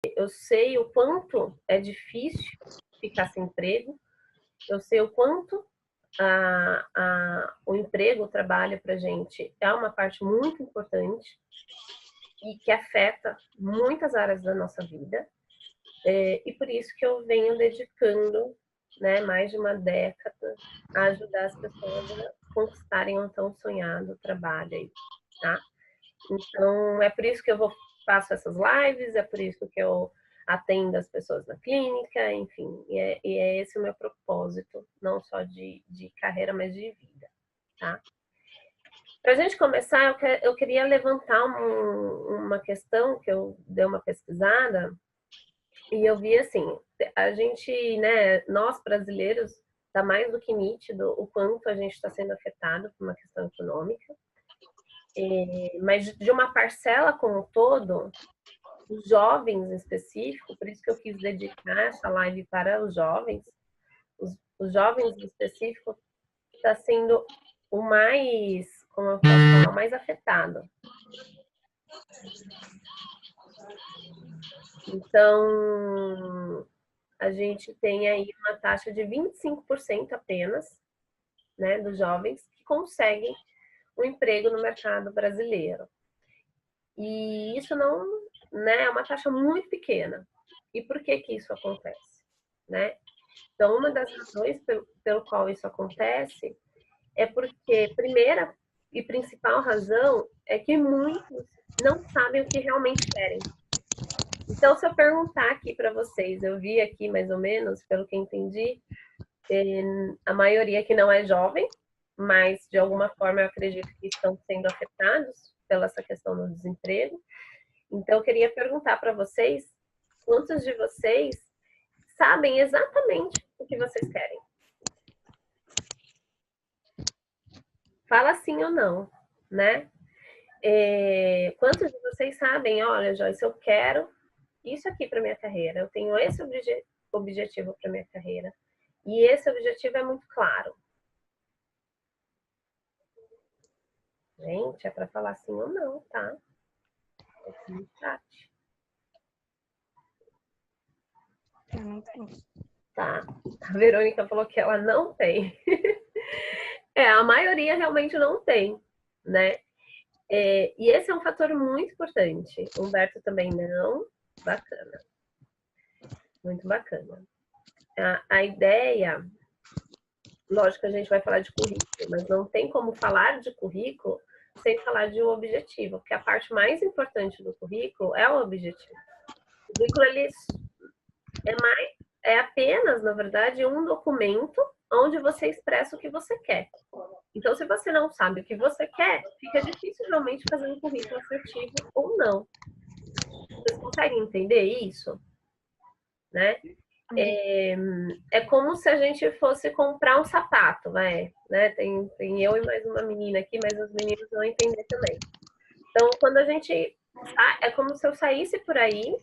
eu sei o quanto é difícil ficar sem emprego, eu sei o quanto o emprego, o trabalho para a gente é uma parte muito importante e que afeta muitas áreas da nossa vida. E por isso que eu venho dedicando, né, mais de uma década a ajudar as pessoas a conquistarem o tão sonhado trabalho aí, tá? Então, é por isso que eu faço essas lives, é por isso que eu atendo as pessoas na clínica, enfim, e é esse o meu propósito, não só de carreira, mas de vida, tá? Para a gente começar, eu queria levantar uma questão que eu dei uma pesquisada e eu vi assim, a gente, né, nós brasileiros, está mais do que nítido o quanto a gente está sendo afetado por uma questão econômica, mas de uma parcela como um todo, os jovens em específico, por isso que eu quis dedicar essa live para os jovens, os jovens em específico está sendo o mais, como eu posso falar, o mais afetado. Então, a gente tem aí uma taxa de 25% apenas, né, dos jovens que conseguem um emprego no mercado brasileiro. E isso não, né, é uma taxa muito pequena. E por que que isso acontece, né? Então, uma das razões pelo qual isso acontece é porque, primeira e principal razão é que muitos não sabem o que realmente querem. Então, se eu perguntar aqui para vocês, eu vi aqui mais ou menos, pelo que entendi, a maioria que não é jovem, mas de alguma forma eu acredito que estão sendo afetados pela essa questão do desemprego. Então, eu queria perguntar para vocês, quantos de vocês sabem exatamente o que vocês querem? Fala sim ou não, né? Quantos de vocês sabem, olha, Joyce, eu quero isso aqui para minha carreira, eu tenho esse objetivo para minha carreira, e esse objetivo é muito claro. Gente, é para falar sim ou não, tá? É no chat. Eu não tenho. Tá. A Verônica falou que ela não tem. A maioria realmente não tem, né? E esse é um fator muito importante. Humberto também não. Bacana. Muito bacana. A ideia, lógico que a gente vai falar de currículo, mas não tem como falar de currículo sem falar de um objetivo, porque a parte mais importante do currículo é o objetivo. O currículo, ele é apenas, na verdade, um documento onde você expressa o que você quer. Então, se você não sabe o que você quer, fica difícil realmente fazer um currículo assertivo ou não. Vocês conseguem entender isso? Né? É como se a gente fosse comprar um sapato, vai, né? Tem eu e mais uma menina aqui, mas os meninos vão entender também. Então, quando a gente... É como se eu saísse por aí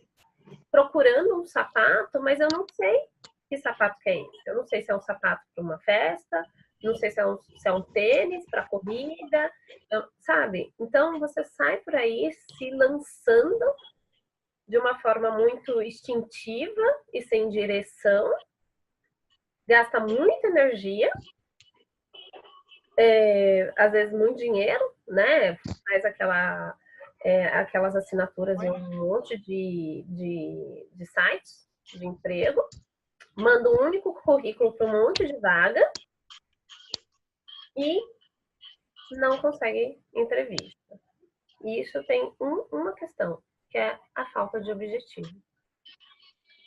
procurando um sapato, mas eu não sei que sapato que é esse. Eu não sei se é um sapato para uma festa, não sei se é um tênis para corrida, sabe? Então, você sai por aí se lançando de uma forma muito instintiva e sem direção, gasta muita energia, às vezes muito dinheiro, né? Faz aquelas assinaturas em um monte de sites de emprego, manda um único currículo para um monte de vaga e não consegue entrevista. E isso tem uma questão, que é a falta de objetivo,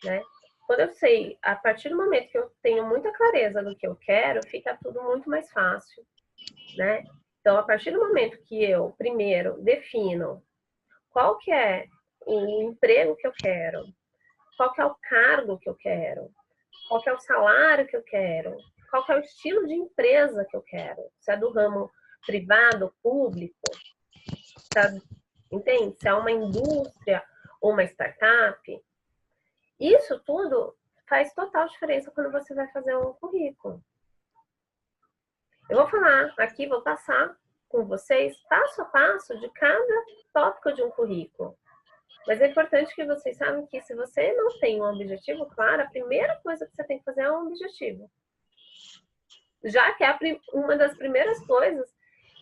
né? Quando eu sei, a partir do momento que eu tenho muita clareza do que eu quero, fica tudo muito mais fácil, né? Então, a partir do momento que eu, primeiro, defino qual que é o emprego que eu quero, qual que é o cargo que eu quero, qual que é o salário que eu quero, qual que é o estilo de empresa que eu quero, se é do ramo privado, público, sabe? Entende? Se é uma indústria ou uma startup, isso tudo faz total diferença quando você vai fazer um currículo. Eu vou falar aqui, vou passar com vocês passo a passo de cada tópico de um currículo. Mas é importante que vocês saibam que se você não tem um objetivo claro, a primeira coisa que você tem que fazer é um objetivo. Já que é uma das primeiras coisas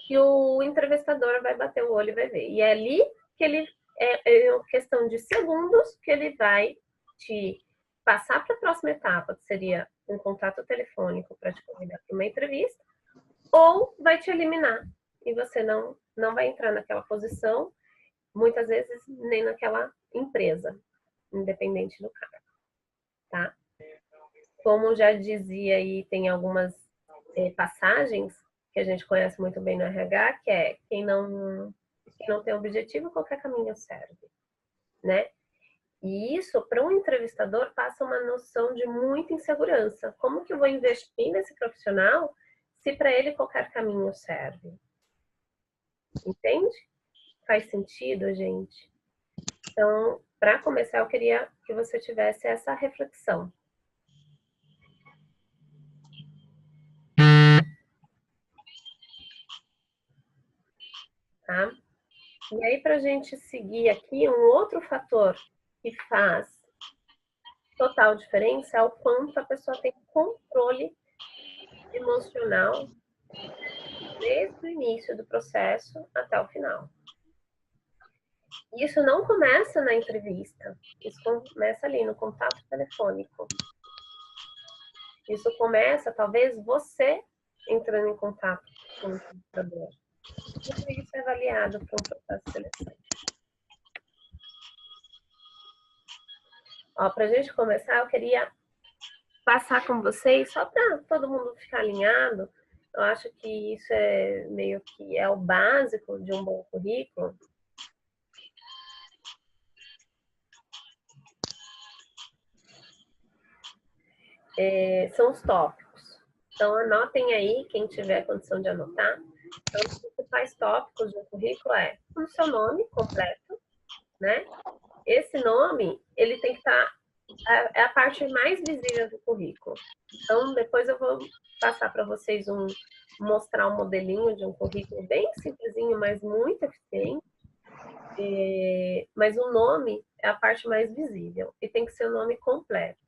que o entrevistador vai bater o olho e vai ver. E é ali que ele, é questão de segundos, que ele vai te passar para a próxima etapa, que seria um contato telefônico para te convidar para uma entrevista, ou vai te eliminar. E você não vai entrar naquela posição, muitas vezes nem naquela empresa, independente do cara, tá? Como já dizia aí, tem algumas passagens que a gente conhece muito bem no RH, que é quem não tem objetivo, qualquer caminho serve, né? E isso, para um entrevistador, passa uma noção de muita insegurança. Como que eu vou investir nesse profissional se para ele qualquer caminho serve? Entende? Faz sentido, gente? Então, para começar, eu queria que você tivesse essa reflexão. Tá? E aí, para a gente seguir aqui, um outro fator que faz total diferença é o quanto a pessoa tem controle emocional desde o início do processo até o final. Isso não começa na entrevista, isso começa ali no contato telefônico. Isso começa, talvez, você entrando em contato com o entrevistador. Tudo isso é avaliado para um processo de seleção. Para a gente começar, eu queria passar com vocês, só para todo mundo ficar alinhado. Eu acho que isso é meio que é o básico de um bom currículo. São os tópicos. Então, anotem aí, quem tiver condição de anotar. Então, os principais tópicos do currículo é o seu nome completo, né? Esse nome, ele tem que estar... É a parte mais visível do currículo. Então, depois eu vou passar para vocês mostrar um modelinho de um currículo bem simplesinho, mas muito eficiente. Mas o nome é a parte mais visível. E tem que ser o nome completo,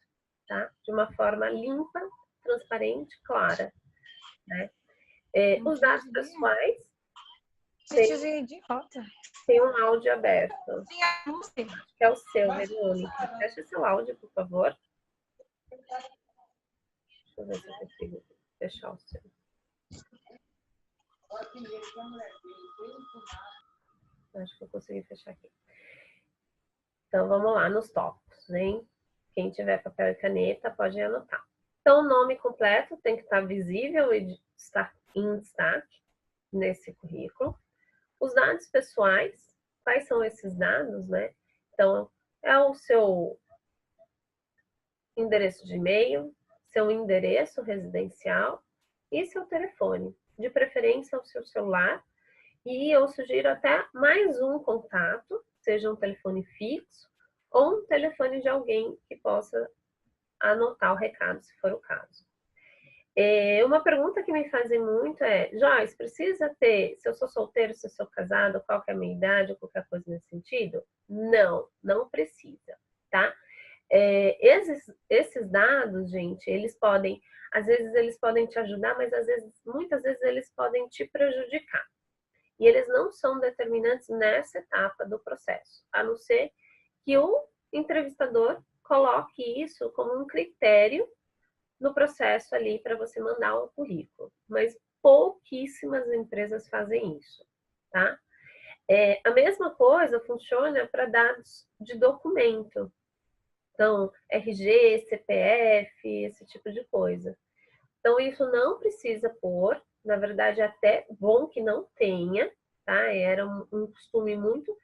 tá? De uma forma limpa, transparente, clara, né? Os dados pessoais. Tem um áudio aberto. Acho que é o seu, Verônica. Fecha seu áudio, por favor. Deixa eu ver se eu consigo fechar o seu. Acho que eu consegui fechar aqui. Então, vamos lá nos tópicos, hein? Quem tiver papel e caneta pode anotar. Então, o nome completo tem que estar visível e estar em destaque nesse currículo. Os dados pessoais, quais são esses dados, né? Então, é o seu endereço de e-mail, seu endereço residencial e seu telefone. De preferência, o seu celular. E eu sugiro até mais um contato, seja um telefone fixo ou um telefone de alguém que possa anotar o recado, se for o caso. Uma pergunta que me fazem muito é: Joyce, precisa ter, se eu sou solteiro, se eu sou casado, qual que é a minha idade, ou qualquer coisa nesse sentido? Não, não precisa, tá? Esses dados, gente, eles podem, às vezes eles podem te ajudar, mas muitas vezes eles podem te prejudicar. E eles não são determinantes nessa etapa do processo, a não ser que o entrevistador coloque isso como um critério no processo ali para você mandar um currículo. Mas pouquíssimas empresas fazem isso, tá? A mesma coisa funciona para dados de documento. Então, RG, CPF, esse tipo de coisa. Então, isso não precisa pôr. Na verdade, é até bom que não tenha, tá? Era um costume muito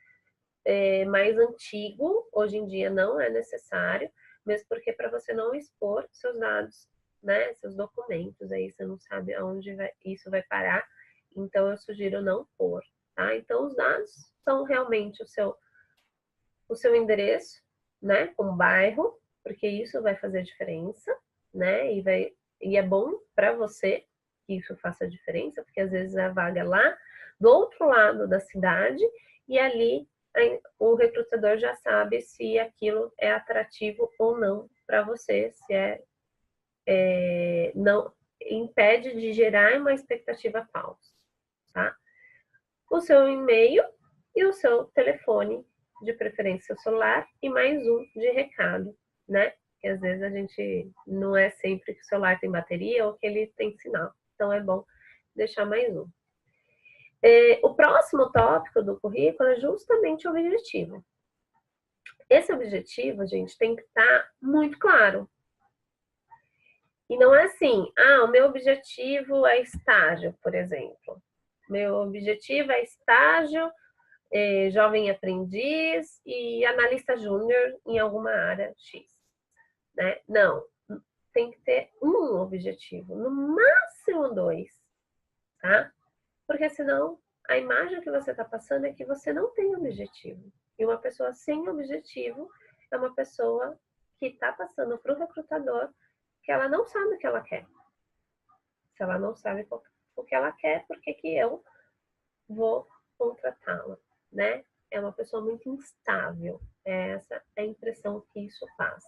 mais antigo. Hoje em dia não é necessário, mesmo porque para você não expor seus dados, né? Seus documentos, aí você não sabe aonde isso vai parar. Então, eu sugiro não pôr, tá? Então, os dados são realmente o seu endereço, né? Com bairro, porque isso vai fazer diferença, né? E é bom para você que isso faça diferença, porque às vezes a vaga é lá do outro lado da cidade e ali o recrutador já sabe se aquilo é atrativo ou não para você, se não impede de gerar uma expectativa falsa, tá? O seu e-mail e o seu telefone, de preferência o celular, e mais um de recado, né? Que às vezes a gente não é sempre que o celular tem bateria ou que ele tem sinal. Então é bom deixar mais um. O próximo tópico do currículo é justamente o objetivo. Esse objetivo, gente, tem que estar muito claro. E não é assim, o meu objetivo é estágio, por exemplo. Meu objetivo é estágio, jovem aprendiz e analista júnior em alguma área X. Né? Não, tem que ter um objetivo, no máximo 2, tá? Porque senão a imagem que você está passando é que você não tem objetivo. E uma pessoa sem objetivo é uma pessoa que está passando para o recrutador que ela não sabe o que ela quer. Se ela não sabe o que ela quer, por que eu vou contratá-la, né? É uma pessoa muito instável. Essa é a impressão que isso faz,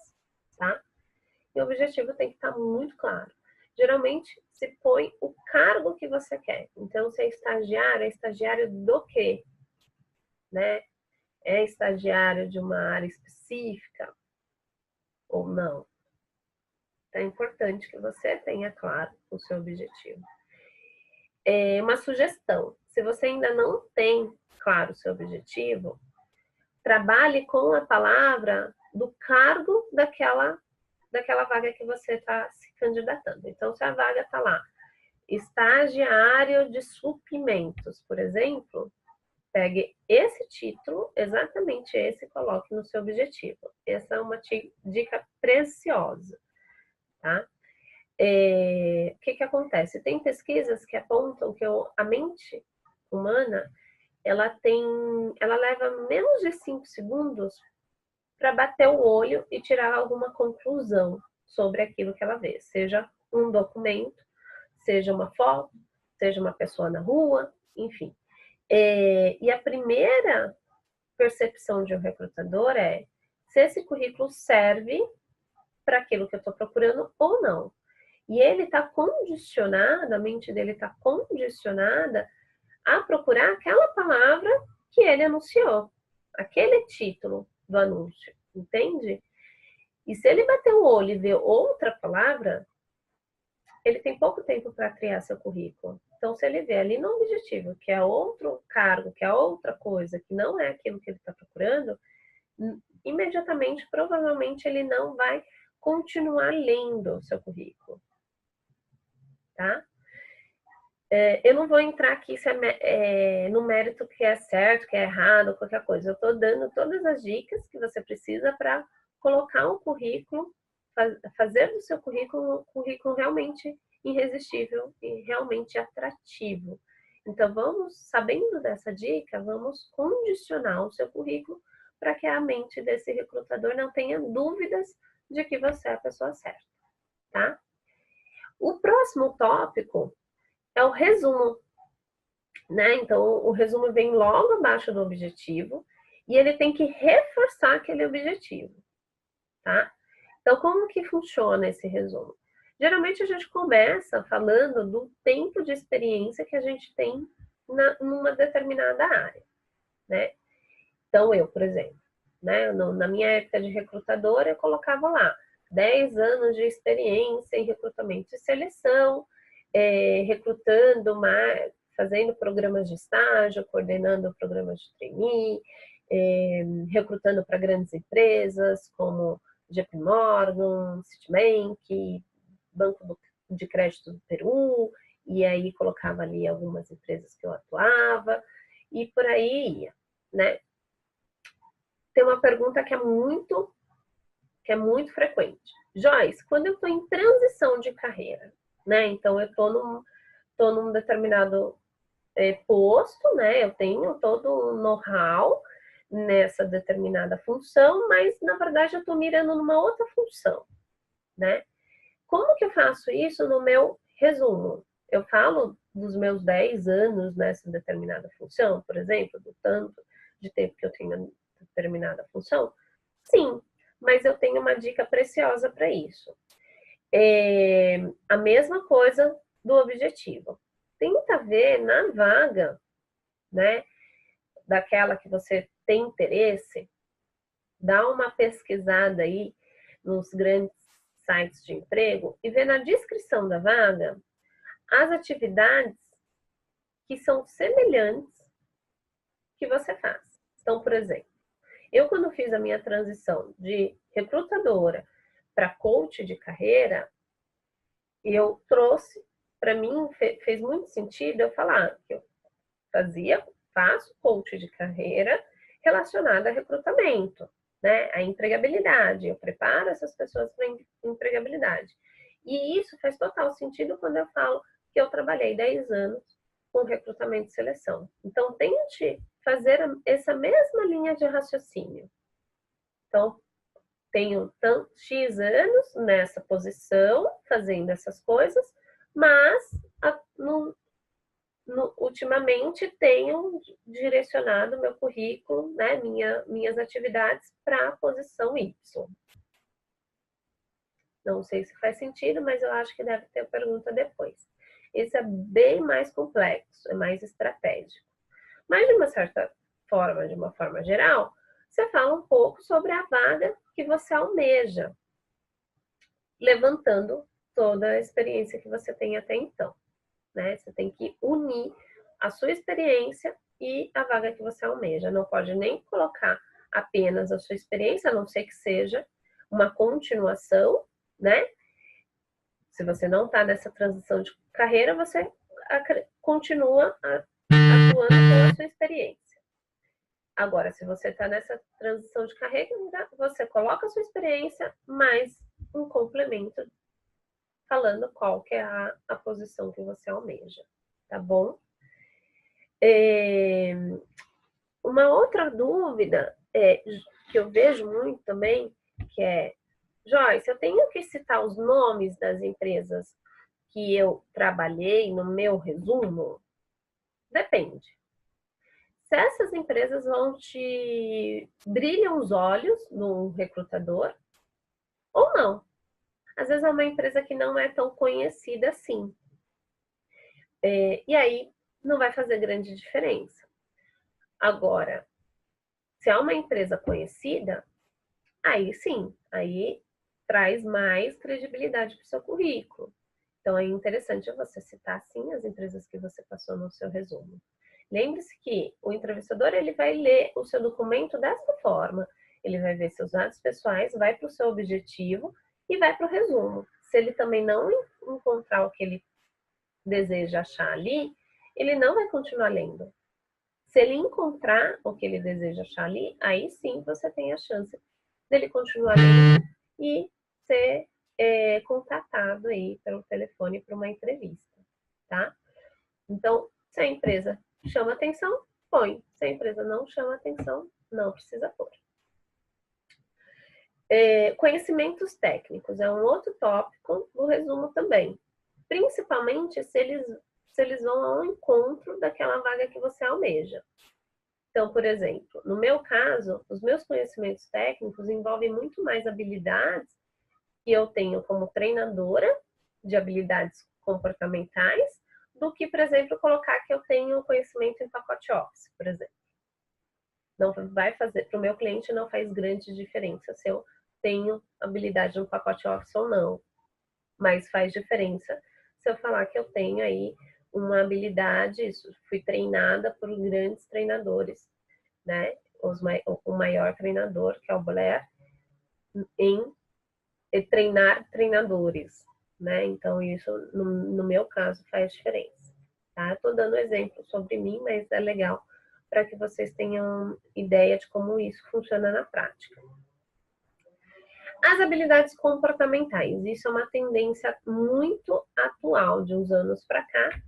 tá? E o objetivo tem que estar muito claro. Geralmente, se põe o cargo que você quer. Então, se é estagiário do quê? Né? É estagiário de uma área específica ou não? É importante que você tenha claro o seu objetivo. Uma sugestão. Se você ainda não tem claro o seu objetivo, trabalhe com a palavra do cargo daquela vaga que você está se candidatando. Então, se a vaga está lá, estagiário de suprimentos, por exemplo, pegue esse título, exatamente esse, e coloque no seu objetivo. Essa é uma dica preciosa, tá? O que acontece? Tem pesquisas que apontam que a mente humana, ela leva menos de 5 segundos para bater o olho e tirar alguma conclusão sobre aquilo que ela vê, seja um documento, seja uma foto, seja uma pessoa na rua, enfim. E a primeira percepção de um recrutador é se esse currículo serve para aquilo que eu estou procurando ou não. E ele está condicionado, a mente dele está condicionada a procurar aquela palavra que ele anunciou, aquele título do anúncio, entende? E se ele bater o olho e ver outra palavra, ele tem pouco tempo para criar seu currículo. Então, se ele vê ali no objetivo, que é outro cargo, que é outra coisa, que não é aquilo que ele está procurando, imediatamente, provavelmente, ele não vai continuar lendo o seu currículo. Tá? Eu não vou entrar aqui no mérito que é certo, que é errado, qualquer coisa. Eu estou dando todas as dicas que você precisa para colocar um currículo, fazer do seu currículo um currículo realmente irresistível e realmente atrativo. Então, sabendo dessa dica, vamos condicionar o seu currículo para que a mente desse recrutador não tenha dúvidas de que você é a pessoa certa, tá? O próximo tópico é o resumo, né? Então, o resumo vem logo abaixo do objetivo e ele tem que reforçar aquele objetivo, tá? Então, como que funciona esse resumo? Geralmente, a gente começa falando do tempo de experiência que a gente tem numa determinada área, né? Então, eu, por exemplo, né? Na minha época de recrutadora, eu colocava lá 10 anos de experiência em recrutamento e seleção, recrutando, fazendo programas de estágio, coordenando programas de trainee, recrutando para grandes empresas como JP Morgan, Citibank, Banco de Crédito do Peru, e aí colocava ali algumas empresas que eu atuava, e por aí ia, né? Tem uma pergunta que é muito frequente. Joyce, quando eu estou em transição de carreira, né? Então, eu estou num determinado posto, né? Eu tenho todo um know-how nessa determinada função, mas, na verdade, eu estou mirando numa outra função, né? Como que eu faço isso no meu resumo? Eu falo dos meus 10 anos nessa determinada função, por exemplo, do tanto de tempo que eu tenho determinada função? Sim, mas eu tenho uma dica preciosa para isso. A mesma coisa do objetivo. Tenta ver na vaga, né, daquela que você tem interesse, dá uma pesquisada aí nos grandes sites de emprego e vê na descrição da vaga as atividades que são semelhantes que você faz. Então, por exemplo, eu quando fiz a minha transição de recrutadora para coach de carreira, eu trouxe, para mim, fez muito sentido eu falar que eu faço coach de carreira relacionada a recrutamento, né? A empregabilidade. Eu preparo essas pessoas para empregabilidade. E isso faz total sentido quando eu falo que eu trabalhei 10 anos com recrutamento e seleção. Então, tente fazer essa mesma linha de raciocínio. Então, tenho X anos nessa posição, fazendo essas coisas, mas ultimamente tenho direcionado meu currículo, né, minhas atividades para a posição Y. Não sei se faz sentido, mas eu acho que deve ter pergunta depois. Esse é bem mais complexo, é mais estratégico. Mas, de uma certa forma, de uma forma geral, você fala um pouco sobre a vaga que você almeja, levantando toda a experiência que você tem até então, né? Você tem que unir a sua experiência e a vaga que você almeja. Não pode nem colocar apenas a sua experiência, a não ser que seja uma continuação, né? Se você não está nessa transição de carreira, você continua atuando com a sua experiência. Agora, se você está nessa transição de carreira, você coloca a sua experiência, mais um complemento falando qual que é a posição que você almeja, tá bom? Uma outra dúvida que eu vejo muito também, que é, Joyce, eu tenho que citar os nomes das empresas que eu trabalhei no meu resumo? Depende. Se essas empresas brilham os olhos no recrutador ou não. Às vezes é uma empresa que não é tão conhecida assim. E aí não vai fazer grande diferença. Agora, se é uma empresa conhecida, aí sim, aí traz mais credibilidade para o seu currículo. Então é interessante você citar sim as empresas que você passou no seu resumo. Lembre-se que o entrevistador ele vai ler o seu documento dessa forma. Ele vai ver seus dados pessoais, vai para o seu objetivo e vai para o resumo. Se ele também não encontrar o que ele deseja achar ali, ele não vai continuar lendo. Se ele encontrar o que ele deseja achar ali, aí sim você tem a chance dele continuar lendo e ser contatado aí pelo telefone para uma entrevista, tá? Então, se a empresa chama atenção, põe. Se a empresa não chama atenção, não precisa pôr. Conhecimentos técnicos é um outro tópico do resumo também. Principalmente se eles vão ao encontro daquela vaga que você almeja. Então, por exemplo, no meu caso, os meus conhecimentos técnicos envolvem muito mais habilidades que eu tenho como treinadora de habilidades comportamentais do que, por exemplo, colocar que eu tenho conhecimento em pacote Office, por exemplo. Não vai fazer, para o meu cliente não faz grande diferença se eu tenho habilidade no pacote Office ou não. Mas faz diferença se eu falar que eu tenho aí uma habilidade, fui treinada por grandes treinadores, né? O maior treinador, que é o Blair, em treinar treinadores, né? Então, isso, no meu caso, faz diferença, tá? Estou dando exemplo sobre mim, mas é legal para que vocês tenham ideia de como isso funciona na prática. As habilidades comportamentais, isso é uma tendência muito atual de uns anos para cá,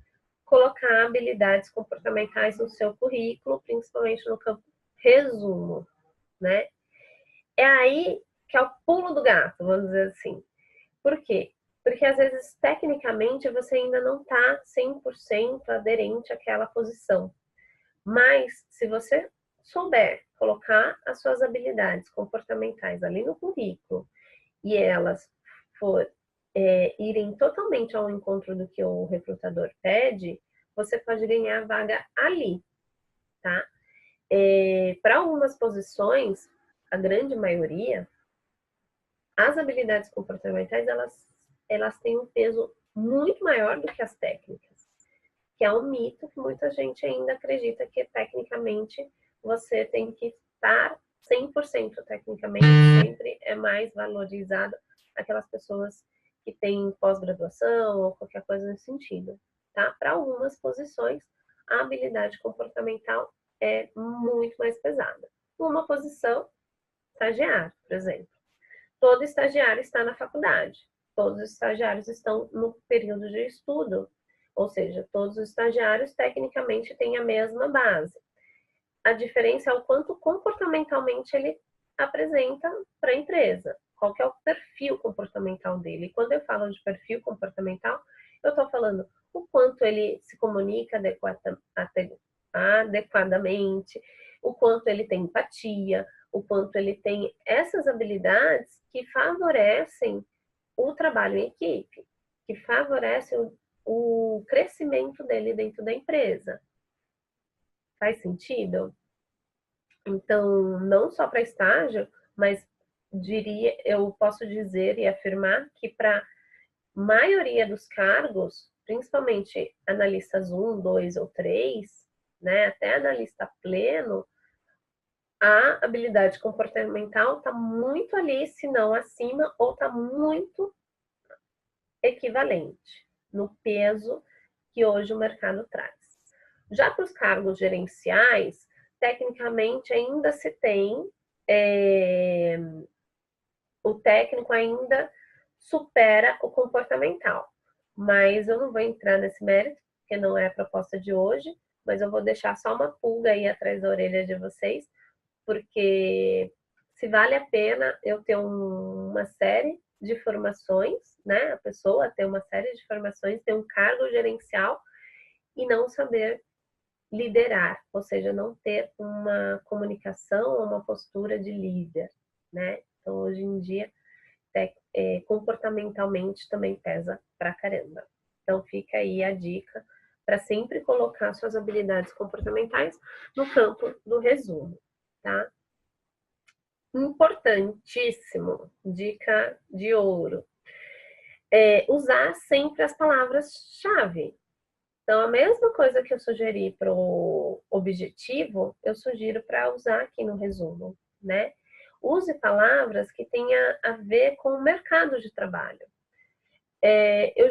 colocar habilidades comportamentais no seu currículo, principalmente no campo resumo, né? É aí que é o pulo do gato, vamos dizer assim. Por quê? Porque às vezes, tecnicamente, você ainda não está 100% aderente àquela posição. Mas, se você souber colocar as suas habilidades comportamentais ali no currículo e elas irem totalmente ao encontro do que o recrutador pede, você pode ganhar a vaga ali, tá? Para algumas posições, a grande maioria, as habilidades comportamentais, elas têm um peso muito maior do que as técnicas, que é um mito que muita gente ainda acredita que tecnicamente você tem que estar 100% tecnicamente, sempre é mais valorizado aquelas pessoas que têm pós-graduação ou qualquer coisa nesse sentido, tá? Para algumas posições, a habilidade comportamental é muito mais pesada. Numa posição, estagiário, por exemplo. Todo estagiário está na faculdade. Todos os estagiários estão no período de estudo. Ou seja, todos os estagiários, tecnicamente, têm a mesma base. A diferença é o quanto comportamentalmente ele apresenta para a empresa. Qual que é o perfil comportamental dele. E quando eu falo de perfil comportamental, eu estou falando o quanto ele se comunica adequadamente, o quanto ele tem empatia, o quanto ele tem essas habilidades que favorecem o trabalho em equipe, que favorecem o crescimento dele dentro da empresa. Faz sentido? Então, não só para estágio, mas eu posso dizer e afirmar que para a maioria dos cargos, principalmente analistas 1, 2 ou 3, né, até analista pleno, a habilidade comportamental está muito ali, se não acima, ou está muito equivalente no peso que hoje o mercado traz. Já para os cargos gerenciais, tecnicamente ainda se tem, o técnico ainda supera o comportamental, mas eu não vou entrar nesse mérito, porque não é a proposta de hoje, mas eu vou deixar só uma pulga aí atrás da orelha de vocês, porque se vale a pena eu ter uma série de formações, né? A pessoa ter uma série de formações, ter um cargo gerencial e não saber liderar, ou seja, não ter uma comunicação ou uma postura de líder, né? Então, hoje em dia, comportamentalmente também pesa pra caramba. Então, fica aí a dica para sempre colocar suas habilidades comportamentais no campo do resumo, tá? Importantíssimo, dica de ouro, usar sempre as palavras-chave. Então, a mesma coisa que eu sugeri para o objetivo, eu sugiro para usar aqui no resumo, né? Use palavras que tenham a ver com o mercado de trabalho. Eu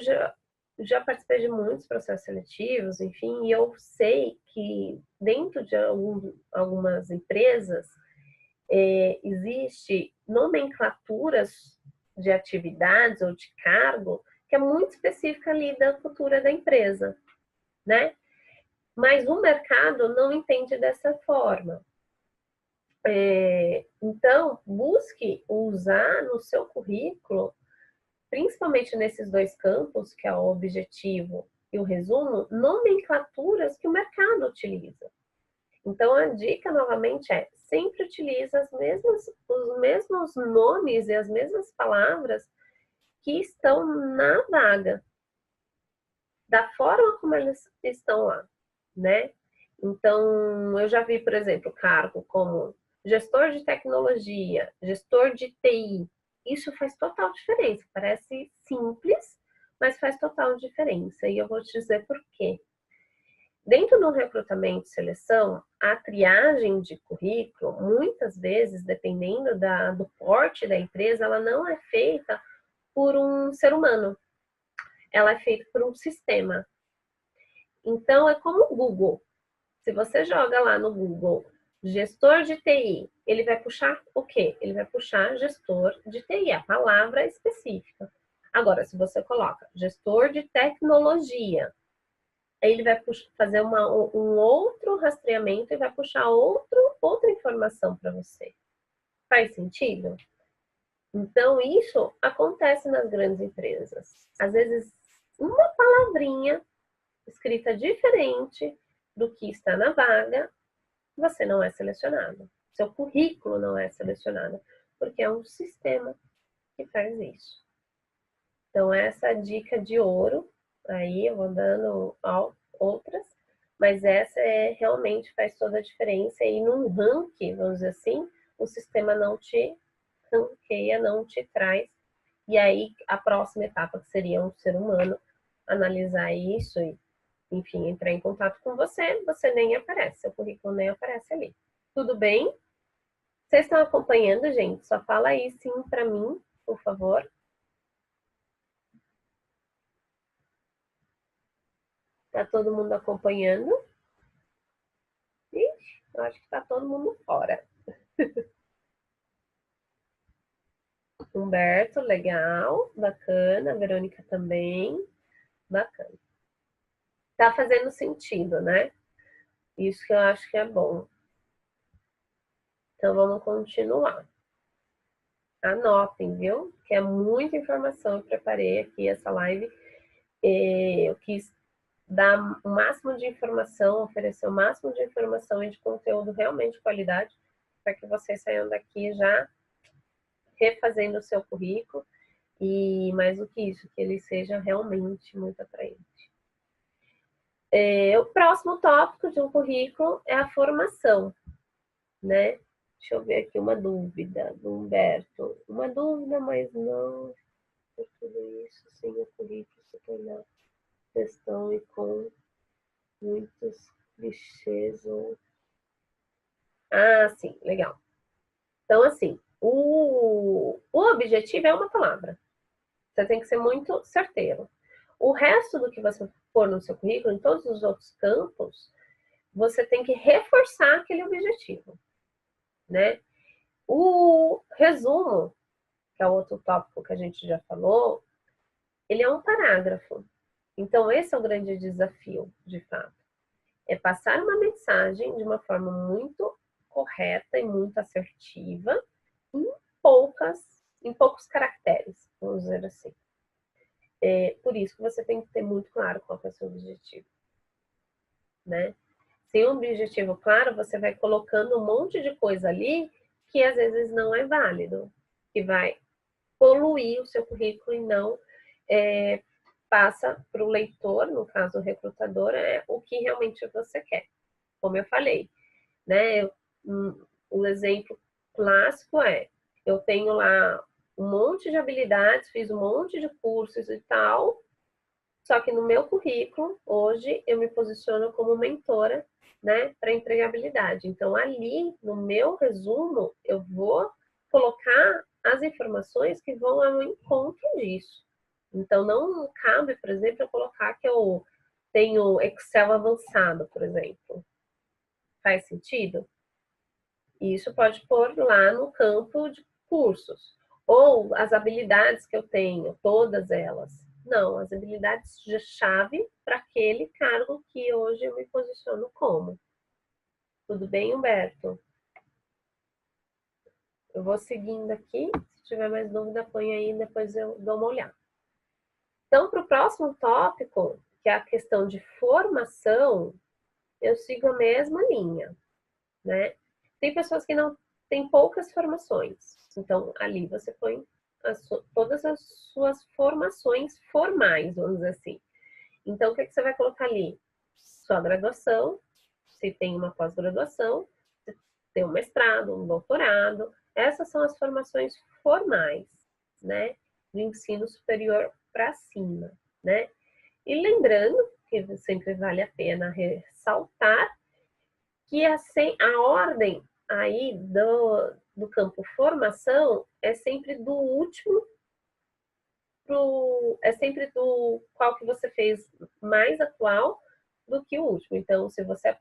já participei de muitos processos seletivos, enfim, e eu sei que dentro de algumas empresas existe nomenclaturas de atividades ou de cargo que é muito específica ali da cultura da empresa, né? Mas o mercado não entende dessa forma. Então, busque usar no seu currículo, principalmente nesses dois campos, que é o objetivo e o resumo, nomenclaturas que o mercado utiliza. Então, a dica, novamente, é sempre utilize os mesmos nomes e as mesmas palavras que estão na vaga, da forma como eles estão lá, né? Então, eu já vi, por exemplo, cargo como gestor de tecnologia, gestor de TI. Isso faz total diferença. Parece simples, mas faz total diferença. E eu vou te dizer por quê. Dentro do recrutamento e seleção, a triagem de currículo, muitas vezes, dependendo do porte da empresa, ela não é feita por um ser humano. Ela é feita por um sistema. Então, é como o Google. Se você joga lá no Google gestor de TI, ele vai puxar o quê? Ele vai puxar gestor de TI, a palavra específica. Agora, se você coloca gestor de tecnologia, aí ele vai fazer um outro rastreamento e vai puxar outra informação para você. Faz sentido? Então, isso acontece nas grandes empresas. Às vezes, uma palavrinha escrita diferente do que está na vaga você não é selecionado. Seu currículo não é selecionado, porque é um sistema que faz isso. Então, essa dica de ouro, aí eu vou dando outras, mas essa realmente faz toda a diferença. E num ranking, vamos dizer assim, o sistema não te ranqueia, não te traz. E aí, a próxima etapa, que seria um ser humano, analisar isso e, enfim, entrar em contato com você, você nem aparece, seu currículo nem aparece ali. Tudo bem? Vocês estão acompanhando, gente? Só fala aí sim para mim, por favor. Tá todo mundo acompanhando? Ixi, eu acho que tá todo mundo fora. Humberto, legal, bacana. Verônica também, bacana. Tá fazendo sentido, né? Isso que eu acho que é bom. Então, vamos continuar. Anotem, viu? Que é muita informação. Eu preparei aqui essa live. Eu quis dar o máximo de informação, oferecer o máximo de informação e de conteúdo realmente de qualidade, para que vocês saiam daqui já refazendo o seu currículo e, mais do que isso, que ele seja realmente muito atraente. O próximo tópico de um currículo é a formação, né? Deixa eu ver aqui uma dúvida do Humberto. Uma dúvida, mas não por tudo isso, sem o currículo se tornar questão e com muitos clichês ou... Ah, sim, legal. Então, assim, o objetivo é uma palavra. Você tem que ser muito certeiro. O resto do que você for no seu currículo, em todos os outros campos, você tem que reforçar aquele objetivo, né? O resumo, que é o outro tópico que a gente já falou, ele é um parágrafo. Então, esse é o grande desafio, de fato. É passar uma mensagem de uma forma muito correta e muito assertiva, em poucos caracteres, vamos dizer assim. Por isso que você tem que ter muito claro qual é o seu objetivo, né? Sem um objetivo claro, você vai colocando um monte de coisa ali que às vezes não é válido, que vai poluir o seu currículo e não passa para o leitor, no caso o recrutador, o que realmente você quer. Como eu falei, né? Um exemplo clássico eu tenho lá um monte de habilidades, fiz um monte de cursos e tal, só que no meu currículo, hoje, eu me posiciono como mentora, né, para empregabilidade. Então, ali, no meu resumo, eu vou colocar as informações que vão ao encontro disso. Então, não cabe, por exemplo, eu colocar que eu tenho Excel avançado, por exemplo. Faz sentido? Isso pode pôr lá no campo de cursos. Ou as habilidades que eu tenho, todas elas. Não, as habilidades de chave para aquele cargo que hoje eu me posiciono como. Tudo bem, Humberto? Eu vou seguindo aqui. Se tiver mais dúvida, põe aí, depois eu dou uma olhada. Então, para o próximo tópico, que é a questão de formação, eu sigo a mesma linha, né? Tem pessoas que não têm poucas formações. Então, ali você põe todas as suas formações formais, vamos dizer assim. Então, o que você vai colocar ali? Sua graduação, se tem uma pós-graduação, se tem um mestrado, um doutorado. Essas são as formações formais, né? Do ensino superior para cima, né? E lembrando, que sempre vale a pena ressaltar, que a ordem aí do campo formação é sempre do último é sempre do qual que você fez mais atual do que o último. Então, se você é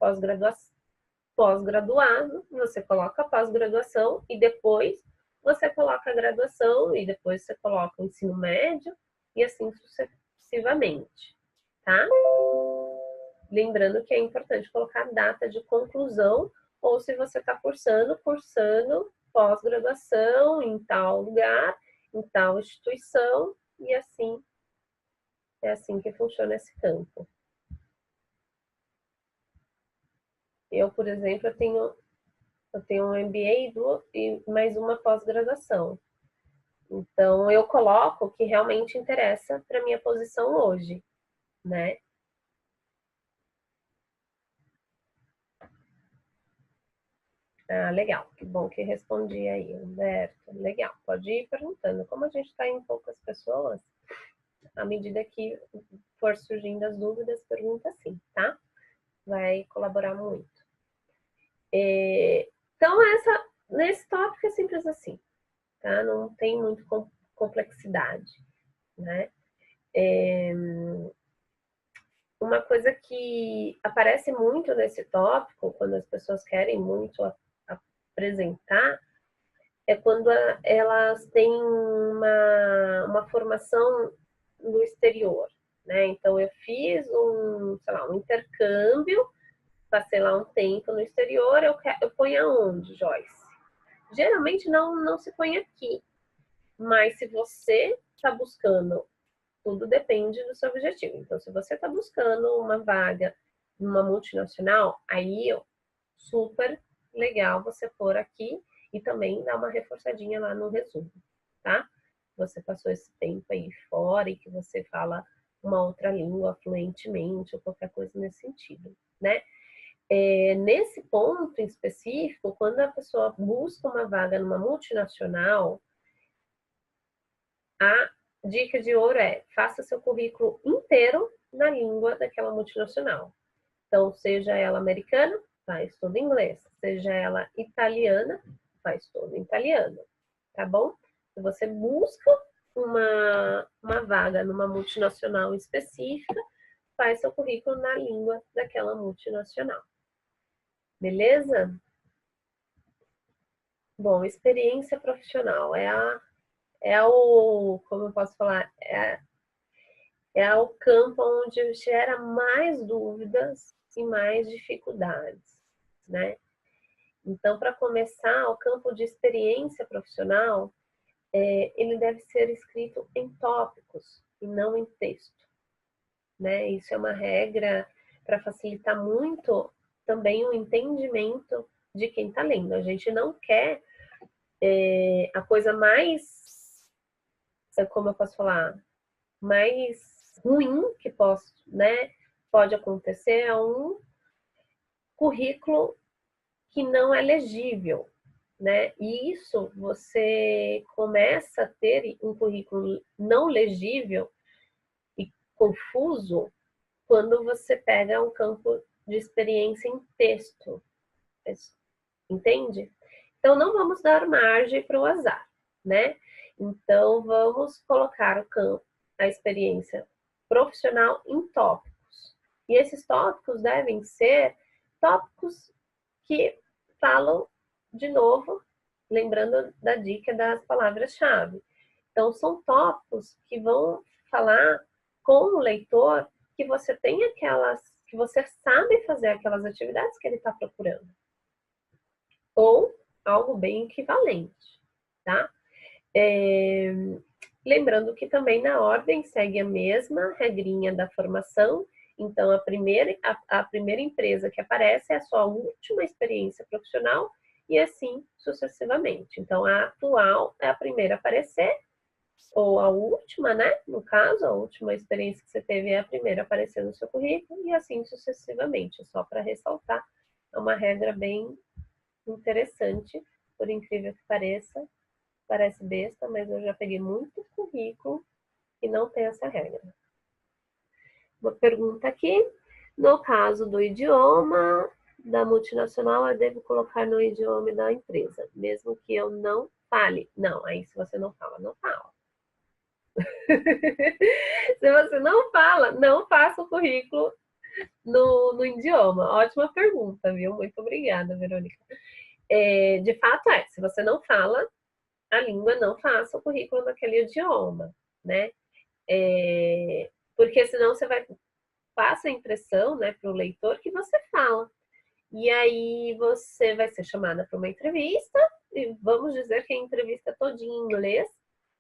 pós-graduado, você coloca a pós-graduação e depois você coloca a graduação e depois você coloca o ensino médio e assim sucessivamente, tá? Lembrando que é importante colocar a data de conclusão ou se você está cursando pós-graduação em tal lugar, em tal instituição, e assim, é assim que funciona esse campo. eu, por exemplo, eu tenho um MBA e mais uma pós-graduação. Então, eu coloco o que realmente interessa para minha posição hoje, né? Ah, legal. Que bom que respondi aí, Humberto. Legal. Pode ir perguntando. Como a gente está em poucas pessoas, à medida que for surgindo as dúvidas, pergunta sim, tá? Vai colaborar muito. Então, nesse tópico é simples assim, tá? Não tem muito complexidade, né? Uma coisa que aparece muito nesse tópico, quando as pessoas querem muito apresentar, é quando elas têm uma formação no exterior, né? Então, eu fiz sei lá, um intercâmbio, passei lá um tempo no exterior, eu ponho aonde, Joyce? Geralmente não se põe aqui, mas se você está buscando, tudo depende do seu objetivo. Então, se você está buscando uma vaga numa multinacional, aí super legal você pôr aqui e também dar uma reforçadinha lá no resumo, tá? Você passou esse tempo aí fora e que você fala uma outra língua fluentemente ou qualquer coisa nesse sentido, né? Nesse ponto em específico, quando a pessoa busca uma vaga numa multinacional, a dica de ouro é: faça seu currículo inteiro na língua daquela multinacional. Então, seja ela americana, faz tudo em inglês. Seja ela italiana, faz tudo em italiano. Tá bom? Se você busca uma vaga numa multinacional específica, faz seu currículo na língua daquela multinacional. Beleza? Bom, experiência profissional como eu posso falar, é o campo onde gera mais dúvidas e mais dificuldades, né? Então, para começar, o campo de experiência profissional, ele deve ser escrito em tópicos e não em texto, né? Isso é uma regra para facilitar muito também o entendimento de quem está lendo. A gente não quer a coisa mais, como eu posso falar, mais ruim que pode acontecer é um currículo que não é legível, né? E isso você começa a ter um currículo não legível e confuso quando você pega um campo de experiência em texto, entende? Então não vamos dar margem para o azar, né? Então vamos colocar a experiência profissional em tópicos. E esses tópicos devem ser tópicos que falam, de novo, lembrando da dica das palavras-chave. Então, são tópicos que vão falar com o leitor que você tem que você sabe fazer aquelas atividades que ele está procurando. Ou algo bem equivalente, tá? Lembrando que também na ordem segue a mesma regrinha da formação. Então, a primeira empresa que aparece é a sua última experiência profissional e assim sucessivamente. Então, a atual é a primeira a aparecer, ou a última, né? No caso, a última experiência que você teve é a primeira a aparecer no seu currículo e assim sucessivamente. Só para ressaltar, é uma regra bem interessante, por incrível que pareça. Parece besta, mas eu já peguei muito currículo que não tem essa regra. Uma pergunta aqui. No caso do idioma da multinacional, eu devo colocar no idioma da empresa, mesmo que eu não fale. Não, aí se você não fala, não fala. Se você não fala, não faça o currículo no idioma. Ótima pergunta, viu? Muito obrigada, Verônica. De fato se você não fala a língua, não faça o currículo naquele idioma, né? Porque senão você passa a impressão, né, para o leitor que você fala. E aí você vai ser chamada para uma entrevista, e vamos dizer que a entrevista é todinha em inglês,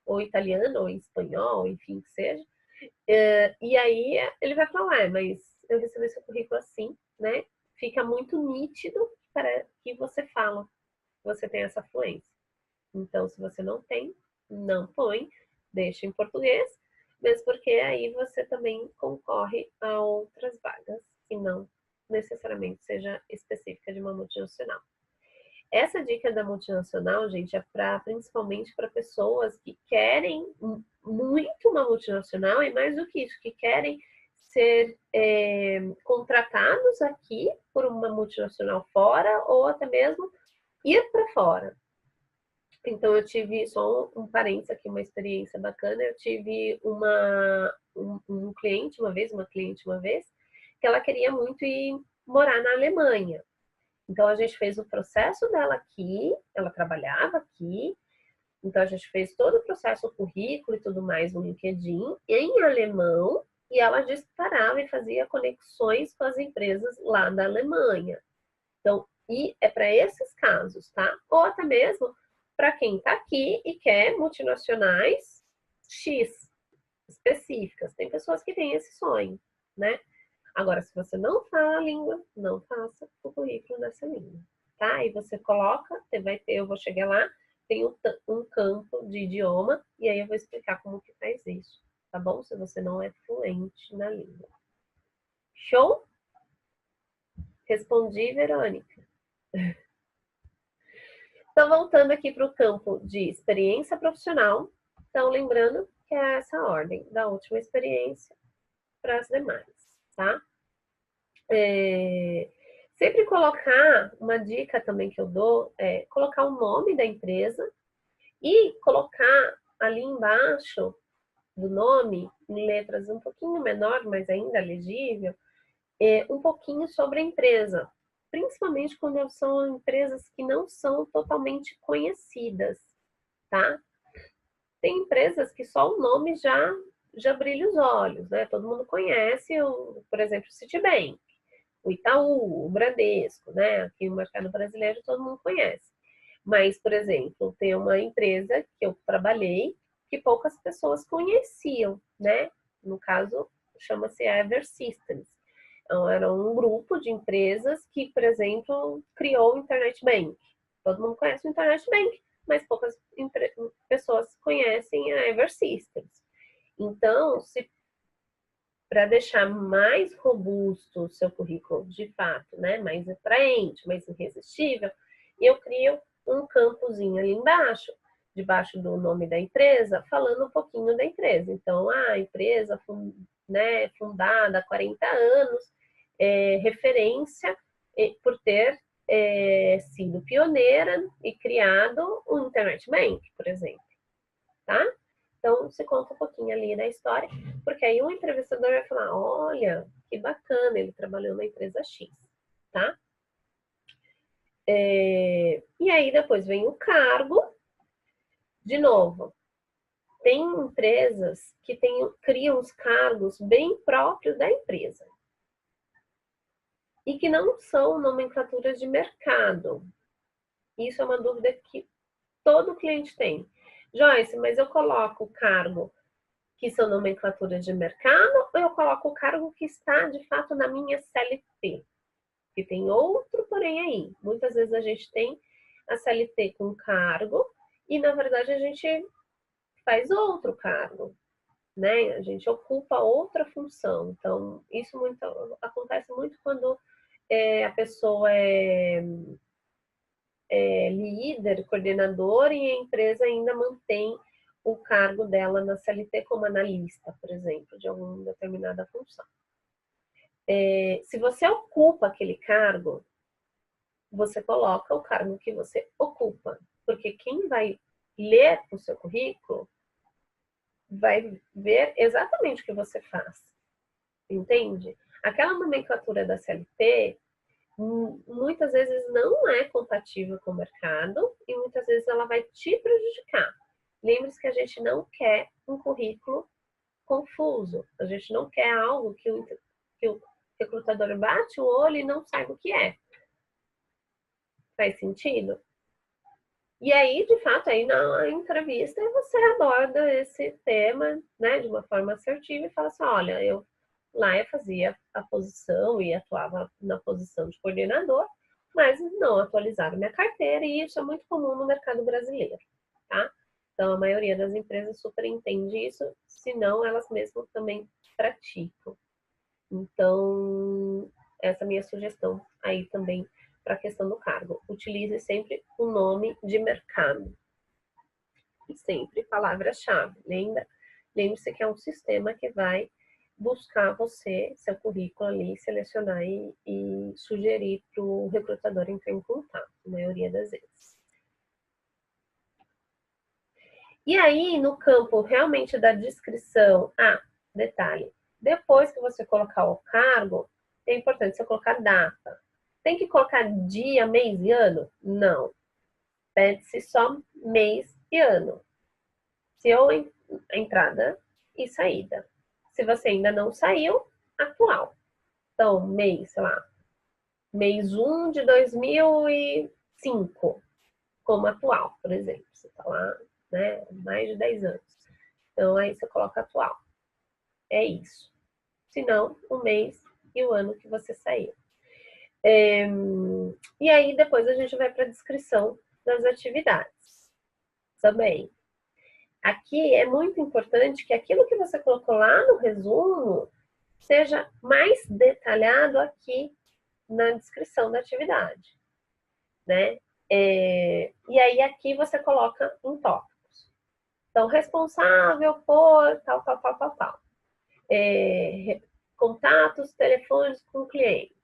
ou italiano, ou em espanhol, enfim, que seja. E aí ele vai falar, mas eu recebi seu currículo assim, né? fica muito nítido para que você fala, que você tem essa fluência. Então, se você não tem, não põe, deixa em português, mesmo porque aí você também concorre a outras vagas, que não necessariamente seja específica de uma multinacional. Essa dica da multinacional, gente, é principalmente para pessoas que querem muito uma multinacional e mais do que isso, que querem ser contratados aqui por uma multinacional fora ou até mesmo ir para fora. Então, eu tive, só um parênteses aqui, uma experiência bacana, eu tive um cliente uma vez, que ela queria muito ir morar na Alemanha. Então, a gente fez o processo dela aqui, ela trabalhava aqui, então a gente fez todo o processo, o currículo e tudo mais no LinkedIn, em alemão, e ela disparava e fazia conexões com as empresas lá da Alemanha. Então, e é para esses casos, tá? Ou até mesmo para quem está aqui e quer multinacionais X específicas. Tem pessoas que têm esse sonho, né? Agora, se você não fala a língua, não faça o currículo nessa língua, tá? E você coloca, você vai ter, eu vou chegar lá, tem um campo de idioma, e aí eu vou explicar como que faz isso, tá bom? Se você não é fluente na língua. Show? Respondi, Verônica. Então, voltando aqui para o campo de experiência profissional, então lembrando que é essa ordem, da última experiência para as demais, tá? Sempre colocar, uma dica também que eu dou, é colocar o nome da empresa e colocar ali embaixo do nome, em letras um pouquinho menor, mas ainda legível, um pouquinho sobre a empresa. Principalmente quando são empresas que não são totalmente conhecidas, tá? Tem empresas que só o nome já brilha os olhos, né? Todo mundo conhece, por exemplo, o Citibank, o Itaú, o Bradesco, né? Aqui no mercado brasileiro todo mundo conhece. Mas, por exemplo, tem uma empresa que eu trabalhei que poucas pessoas conheciam, né? No caso, chama-se Ever Systems. Então, era um grupo de empresas que, por exemplo, criou o Internet Bank. Todo mundo conhece o Internet Bank, mas poucas pessoas conhecem a Ever Systems. Então, para deixar mais robusto o seu currículo de fato, né, mais atraente, mais irresistível, eu crio um campozinho ali embaixo, debaixo do nome da empresa, falando um pouquinho da empresa. Então, a empresa fundada há 40 anos, referência por ter sido pioneira e criado o Internet Bank, por exemplo, tá? Então, você conta um pouquinho ali da história, porque aí o entrevistador vai falar, olha, que bacana, ele trabalhou na empresa X, tá? E aí depois vem o cargo. De novo, tem empresas que criam os cargos bem próprios da empresa. E que não são nomenclaturas de mercado. Isso é uma dúvida que todo cliente tem. Joyce, mas eu coloco o cargo que são nomenclaturas de mercado, ou eu coloco o cargo que está, de fato, na minha CLT? Que tem outro porém aí. Muitas vezes a gente tem a CLT com cargo e, na verdade, a gente faz outro cargo, né? A gente ocupa outra função. Então, isso acontece muito quando a pessoa é líder, coordenador, e a empresa ainda mantém o cargo dela na CLT como analista, por exemplo, de alguma determinada função. Se você ocupa aquele cargo, você coloca o cargo que você ocupa, porque quem vai ler o seu currículo vai ver exatamente o que você faz, entende? Aquela nomenclatura da CLT, muitas vezes não é compatível com o mercado e muitas vezes ela vai te prejudicar. Lembre-se que a gente não quer um currículo confuso. A gente não quer algo que o recrutador bate o olho e não saiba o que é. Faz sentido? E aí, de fato, aí na entrevista você aborda esse tema, né, de uma forma assertiva e fala assim, olha, eu lá eu fazia a posição e atuava na posição de coordenador, mas não atualizaram minha carteira, e isso é muito comum no mercado brasileiro, tá? Então, a maioria das empresas super entende isso, senão elas mesmas também praticam. Então, essa é a minha sugestão aí também para a questão do cargo. Utilize sempre o nome de mercado. E sempre palavra-chave. Lembre-se que é um sistema que vai buscar você, seu currículo ali, selecionar e sugerir para o recrutador entrar em contato, a maioria das vezes. E aí, no campo realmente da descrição, detalhe, depois que você colocar o cargo, é importante você colocar data. Tem que colocar dia, mês e ano? Não. Pede-se só mês e ano. Seu entrada e saída. Se você ainda não saiu, atual. Então, mês, sei lá, mês 1 de 2005, como atual, por exemplo. Você está lá, né, mais de 10 anos. Então, aí você coloca atual. É isso. Se não, o mês e o ano que você saiu. E aí, depois a gente vai para a descrição das atividades. Também. Aqui é muito importante que aquilo que você colocou lá no resumo seja mais detalhado aqui na descrição da atividade, né? E aí aqui você coloca em tópicos. Então, responsável por tal. Contatos, telefones com clientes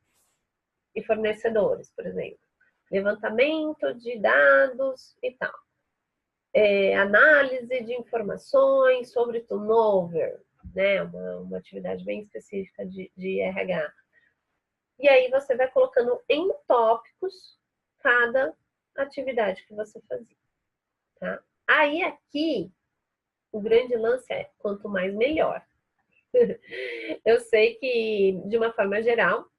e fornecedores, por exemplo. Levantamento de dados e tal. Análise de informações sobre turnover, né? Uma atividade bem específica de RH. E aí você vai colocando em tópicos cada atividade que você fazia, tá? Aí aqui, o grande lance é quanto mais melhor. Eu sei que, de uma forma geral,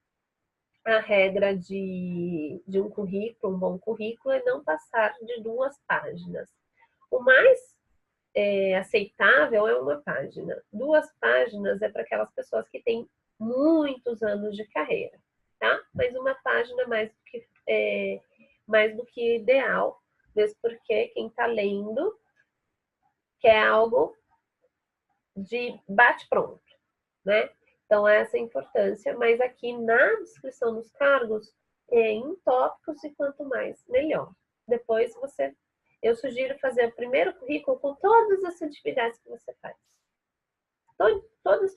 a regra de um currículo, um bom currículo, é não passar de 2 páginas. O mais aceitável é 1 página. 2 páginas é para aquelas pessoas que têm muitos anos de carreira, tá? Mas 1 página mais do que ideal, mesmo porque quem está lendo quer algo de bate-pronto, né? Então, essa é a importância, mas aqui na descrição dos cargos, em tópicos, e quanto mais, melhor. Depois eu sugiro fazer o primeiro currículo com todas as atividades que você faz. Todas.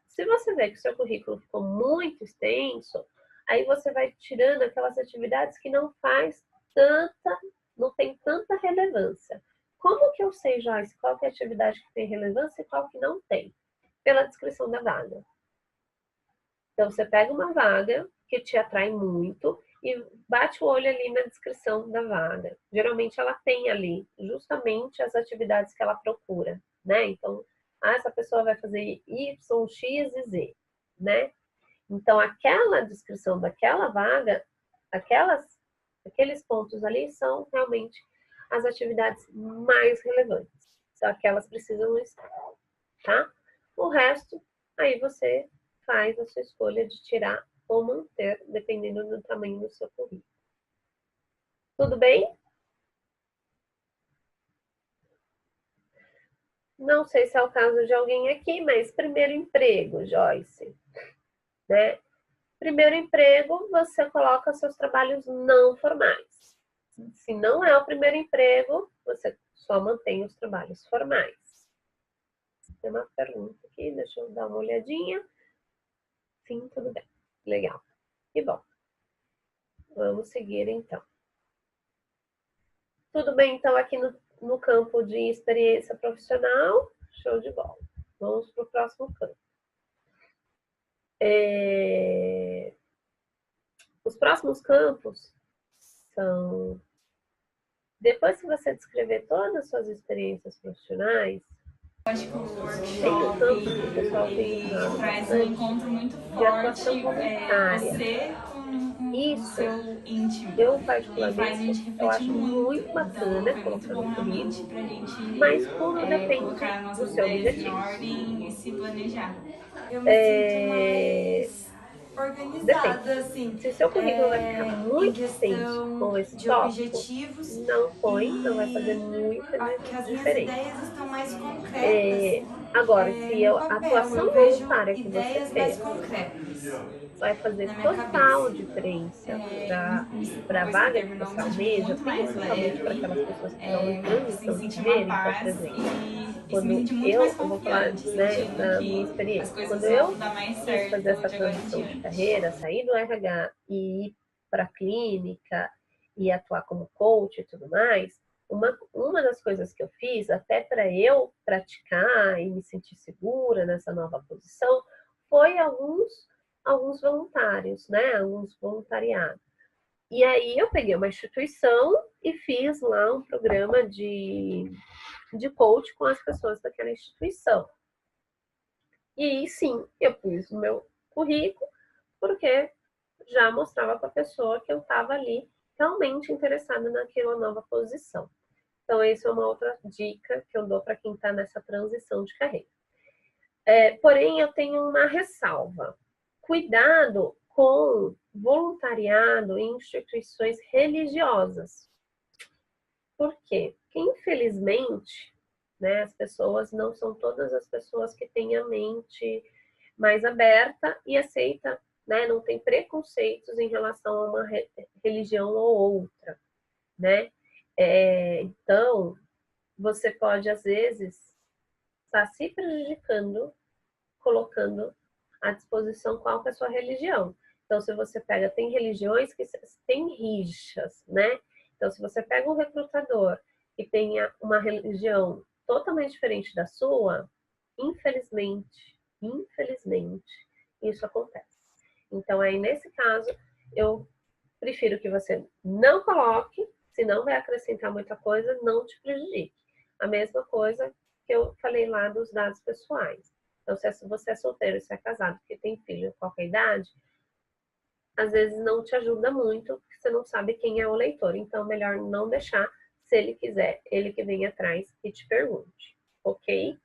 Se você ver que o seu currículo ficou muito extenso, aí você vai tirando aquelas atividades que não tem tanta relevância. Como que eu sei, Joyce, qual que é a atividade que tem relevância e qual que não tem? Pela descrição da vaga. Então, você pega uma vaga que te atrai muito e bate o olho ali na descrição da vaga. Geralmente, ela tem ali justamente as atividades que ela procura, né? Então, essa pessoa vai fazer Y, X e Z, né? Então, aquela descrição daquela vaga, aqueles pontos ali são realmente as atividades mais relevantes. Só que elas precisam estar, tá? O resto, aí você faz a sua escolha de tirar ou manter, dependendo do tamanho do seu currículo. Tudo bem? Não sei se é o caso de alguém aqui, mas primeiro emprego, Joyce, né? Primeiro emprego, você coloca seus trabalhos não formais. Se não é o primeiro emprego, você só mantém os trabalhos formais. Tem uma pergunta aqui, deixa eu dar uma olhadinha. Sim, tudo bem. Legal. E bom, vamos seguir então. Tudo bem, então, aqui no campo de experiência profissional? Show de bola. Vamos para o próximo campo. Os próximos campos são... Depois que você descrever todas as suas experiências profissionais, tem um campo que o pessoal tem usado bastante de atuação voluntária. o Isso, seu íntimo eu e faz a particularmente, gente eu refletir acho muito. muito Então, bacana foi colocar muito no bom realmente currículo, pra gente mas tudo depende colocar do nossas seu ideias em objetivo. ordem e se planejar. Eu me sinto É, mais Depende. organizada, assim, Se seu currículo vai ficar em muito extenso questão com esse de tópico, objetivos não põe, não vai fazer e muita que as minhas diferença. ideias estão mais concretas Agora, se no a papel. atuação Eu vejo voluntária que você ideias mais fez concretas vai na fazer minha total cabeça. diferença É, para a depois que vaga que terminou, você me senti almeja, muito mais principalmente para leve, aquelas pessoas que estão em transição de senti uma carreira. Então, por paz exemplo, e me quando senti muito mais eu vou falar, confiante, né, sentindo da minha que as experiência, quando coisas eu vão dar mais quis fazer certo essa de agora em transição de diante. carreira, sair do RH e ir para a clínica e atuar como coach e tudo mais, uma das coisas que eu fiz, até para eu praticar e me sentir segura nessa nova posição, foi alguns voluntários, né? Alguns voluntariados. E aí eu peguei uma instituição e fiz lá um programa de coach com as pessoas daquela instituição. E aí sim, eu pus no meu currículo, porque já mostrava para a pessoa que eu estava ali realmente interessada naquela nova posição. Então, essa é uma outra dica que eu dou para quem está nessa transição de carreira. Porém, eu tenho uma ressalva. Cuidado com voluntariado em instituições religiosas. Por quê? Porque, infelizmente, né, as pessoas não são todas as pessoas que têm a mente mais aberta e aceita, né, não tem preconceitos em relação a uma religião ou outra, né? Então, você pode, às vezes, estar se prejudicando colocando à disposição qual que é a sua religião. Então, se você pega, tem religiões que têm rixas, né? Então, se você pega um recrutador que tenha uma religião totalmente diferente da sua, infelizmente, isso acontece. Então, aí, nesse caso, eu prefiro que você não coloque, se não vai acrescentar muita coisa, não te prejudique. A mesma coisa que eu falei lá dos dados pessoais. Então, se você é solteiro, se é casado, que tem filho de qualquer idade, às vezes não te ajuda muito, porque você não sabe quem é o leitor. Então, melhor não deixar. Se ele quiser, ele que vem atrás e te pergunte. Ok?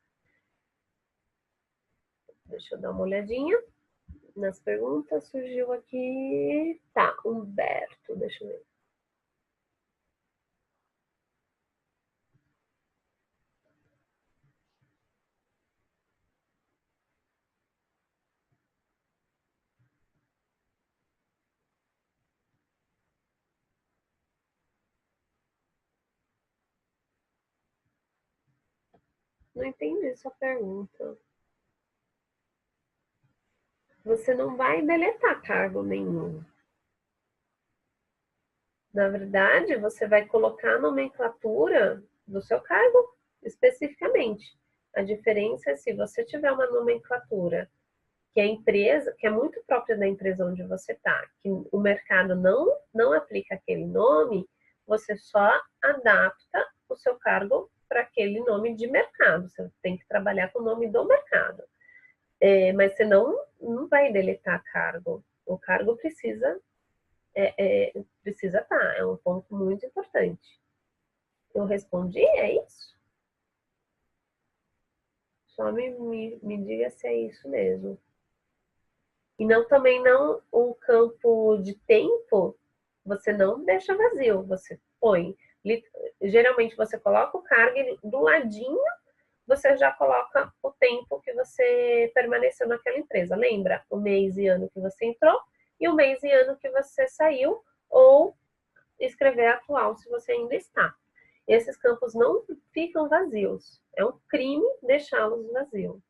Deixa eu dar uma olhadinha nas perguntas. Surgiu aqui. Tá, Humberto, deixa eu ver. Não entendi sua pergunta. Você não vai deletar cargo nenhum. Na verdade, você vai colocar a nomenclatura do seu cargo especificamente. A diferença é se você tiver uma nomenclatura que a empresa, que é muito própria da empresa onde você está, que o mercado não aplica aquele nome, você só adapta o seu cargo para aquele nome de mercado. Você tem que trabalhar com o nome do mercado. Mas você não vai deletar cargo. O cargo precisa estar, é um ponto muito importante. Eu respondi, é isso? Só me diga se é isso mesmo. E não também não o campo de tempo, você não deixa vazio, você põe. Geralmente você coloca o cargo e do ladinho você já coloca o tempo que você permaneceu naquela empresa. Lembra o mês e ano que você entrou e o mês e ano que você saiu, ou escrever atual se você ainda está. Esses campos não ficam vazios. É um crime deixá-los vazios.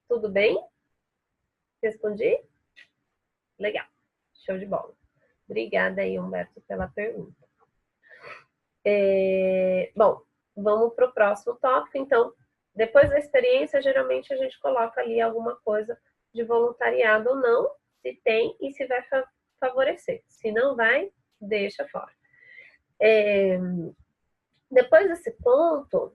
Tudo bem? Respondi? Legal. Show de bola. Obrigada aí, Humberto, pela pergunta. Bom, vamos para o próximo tópico. Então, depois da experiência, geralmente a gente coloca ali alguma coisa de voluntariado ou não, se tem e se vai favorecer. Se não vai, deixa fora. Depois desse ponto,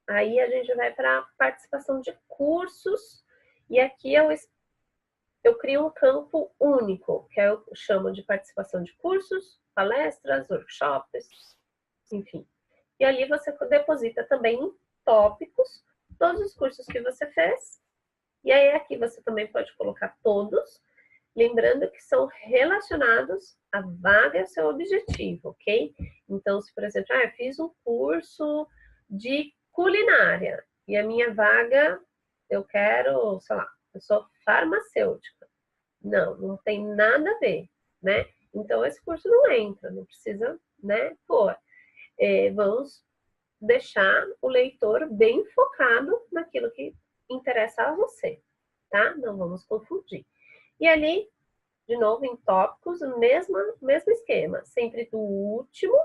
aí a gente vai para a participação de cursos, e aqui eu eu crio um campo único, que eu chamo de participação de cursos, palestras, workshops, enfim. E ali você deposita também em tópicos todos os cursos que você fez. E aí aqui você também pode colocar todos, lembrando que são relacionados à vaga e ao seu objetivo, ok? Então, se por exemplo, eu fiz um curso de culinária e a minha vaga, eu quero, sei lá, eu sou farmacêutica. Não tem nada a ver, né? Então, esse curso não entra, não precisa, né, pôr. Vamos deixar o leitor bem focado naquilo que interessa a você, tá? Não vamos confundir. E ali, de novo, em tópicos, o mesmo esquema, sempre do último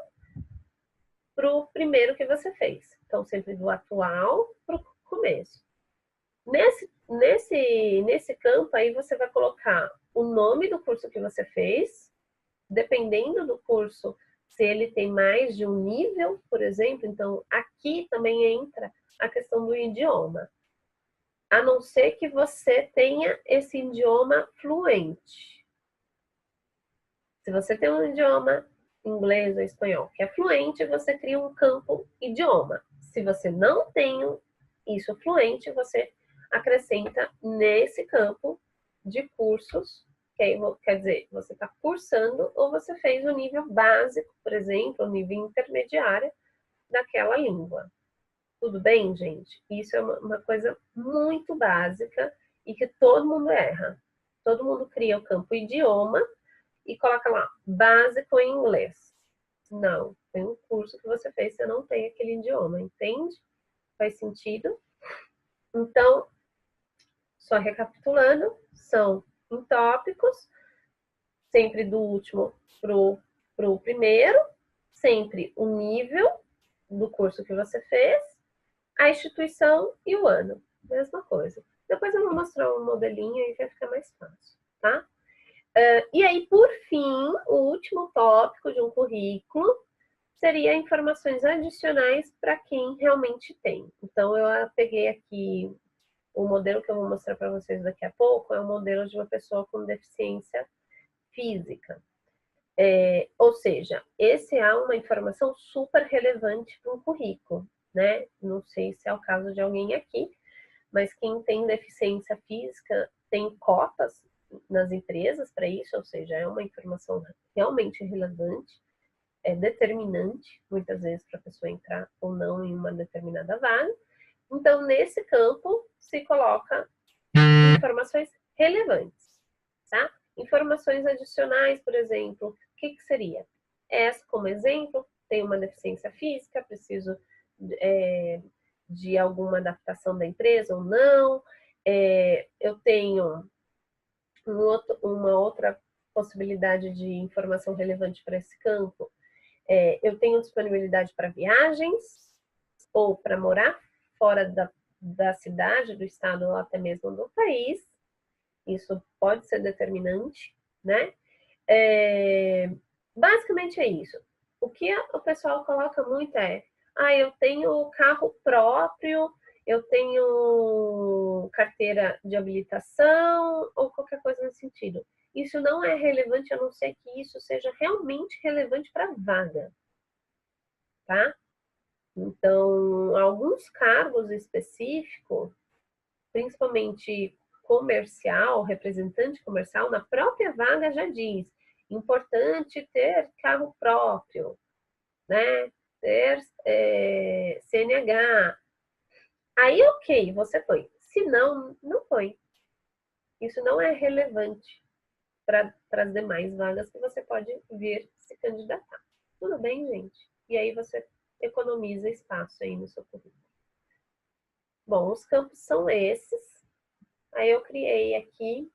para o primeiro que você fez. Então, sempre do atual para o começo. Nesse campo aí, você vai colocar o nome do curso que você fez, dependendo do curso, se ele tem mais de um nível, por exemplo, então aqui também entra a questão do idioma. A não ser que você tenha esse idioma fluente. Se você tem um idioma inglês ou espanhol que é fluente, você cria um campo idioma. Se você não tem isso fluente, você acrescenta nesse campo de cursos, que aí, quer dizer, você está cursando ou você fez o nível básico, por exemplo, o nível intermediário daquela língua. Tudo bem, gente? Isso é uma coisa muito básica e que todo mundo erra. Todo mundo cria o campo idioma e coloca lá, básico em inglês. Não, tem um curso que você fez, você não tem aquele idioma, entende? Faz sentido? Então, só recapitulando, são em tópicos, sempre do último pro primeiro, sempre o nível do curso que você fez, a instituição e o ano. Mesma coisa. Depois eu vou mostrar um modelinho e vai ficar mais fácil, tá? E aí, por fim, o último tópico de um currículo seria informações adicionais para quem realmente tem. Então, eu peguei aqui o modelo que eu vou mostrar para vocês daqui a pouco, é o modelo de uma pessoa com deficiência física. Ou seja, esse é uma informação super relevante para um currículo, né? Não sei se é o caso de alguém aqui, mas quem tem deficiência física tem cotas nas empresas para isso, ou seja, é uma informação realmente relevante, é determinante, muitas vezes, para a pessoa entrar ou não em uma determinada vaga. Então, nesse campo, se coloca informações relevantes, tá? Informações adicionais, por exemplo, o que seria? Essa, como exemplo, tem uma deficiência física, preciso de alguma adaptação da empresa ou não. Eu tenho uma outra possibilidade de informação relevante para esse campo. Eu tenho disponibilidade para viagens ou para morar fora da cidade, do estado ou até mesmo do país. Isso pode ser determinante, né? Basicamente é isso. O que o pessoal coloca muito eu tenho carro próprio, eu tenho carteira de habilitação ou qualquer coisa nesse sentido. Isso não é relevante a não ser que isso seja realmente relevante para a vaga, tá? Então, alguns cargos específicos, principalmente comercial, representante comercial, na própria vaga já diz, importante ter carro próprio, né? Ter CNH. Aí, ok, você foi. Se não, não foi. Isso não é relevante para as demais vagas que você pode vir se candidatar. Tudo bem, gente? E aí você economiza espaço aí no seu currículo. Bom, os campos são esses. Aí eu criei aqui,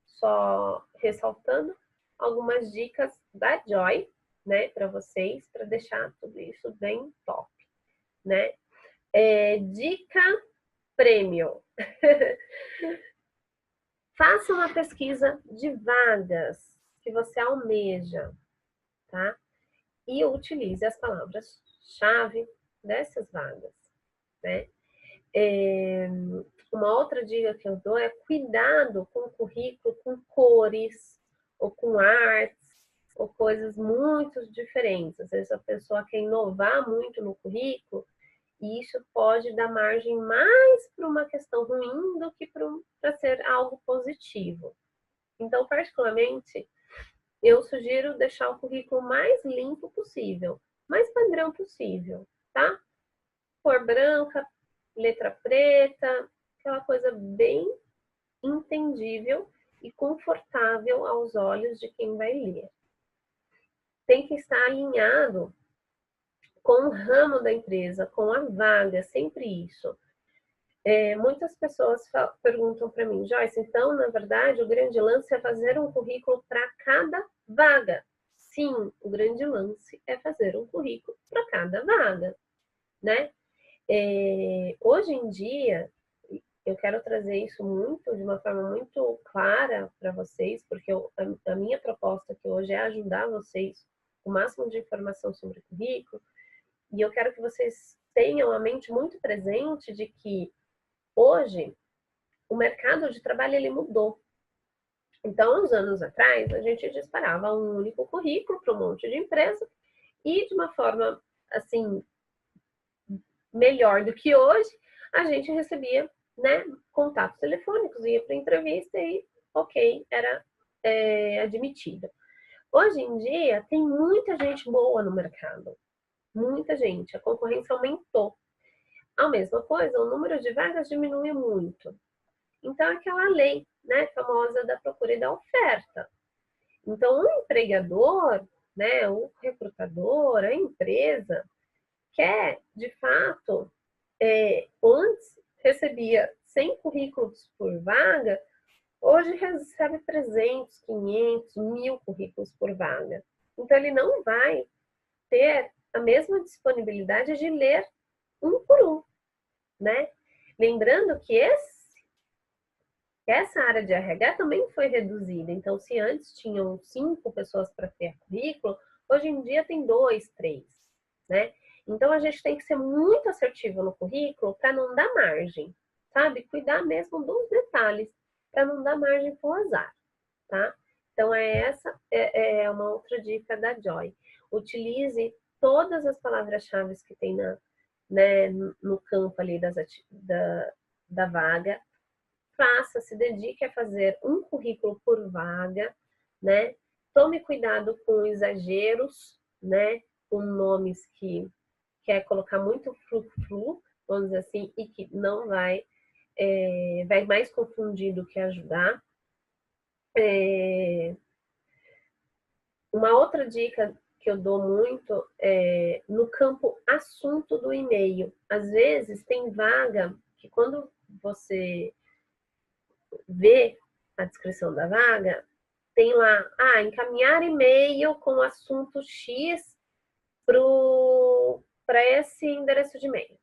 só ressaltando, algumas dicas da Joy, né, para vocês, para deixar tudo isso bem top, né? Dica prêmio. Faça uma pesquisa de vagas que você almeja, tá? E utilize as palavras-chave dessas vagas, né? Uma outra dica que eu dou é cuidado com o currículo, com cores, ou com artes, ou coisas muito diferentes. Às vezes a pessoa quer inovar muito no currículo, e isso pode dar margem mais para uma questão ruim do que para ser algo positivo. Então, particularmente, eu sugiro deixar o currículo mais limpo possível, mais padrão possível, tá? Cor branca, letra preta, aquela coisa bem entendível e confortável aos olhos de quem vai ler. Tem que estar alinhado com o ramo da empresa, com a vaga, sempre isso. Muitas pessoas perguntam para mim, Joyce, então, na verdade, o grande lance é fazer um currículo para cada vaga. Sim, o grande lance é fazer um currículo para cada vaga, né? Hoje em dia, eu quero trazer isso de uma forma muito clara para vocês, porque a minha proposta aqui hoje é ajudar vocês com o máximo de informação sobre currículo, e eu quero que vocês tenham a mente muito presente de que hoje o mercado de trabalho ele mudou. Então, uns anos atrás, a gente disparava um único currículo para um monte de empresa e de uma forma assim melhor do que hoje, a gente recebia, né, contatos telefônicos, ia para entrevista e ok, era admitida. Hoje em dia tem muita gente boa no mercado, muita gente, a concorrência aumentou. A mesma coisa, o número de vagas diminui muito. Então, aquela lei, né, famosa da procura e da oferta. Então, o empregador, né, o recrutador, a empresa, quer, de fato, antes recebia 100 currículos por vaga, hoje recebe 300, 500, 1000 currículos por vaga. Então, ele não vai ter a mesma disponibilidade de ler um por um, né? Lembrando que essa área de RH também foi reduzida. Então, se antes tinham 5 pessoas para ter currículo, hoje em dia tem 2, 3, né? Então, a gente tem que ser muito assertivo no currículo para não dar margem, sabe? Cuidar mesmo dos detalhes, para não dar margem para o azar, tá? Então, essa é uma outra dica da Joy. Utilize todas as palavras-chave que tem né, no campo ali da vaga. Se dedique a fazer um currículo por vaga, né? Tome cuidado com exageros, né? Com nomes que quer colocar muito flu-flu, vamos dizer assim, e que não vai mais confundir do que ajudar. Uma outra dica que eu dou muito é no campo assunto do e-mail. Às vezes tem vaga que quando você vê a descrição da vaga, tem lá, encaminhar e-mail com assunto X para esse endereço de e-mail.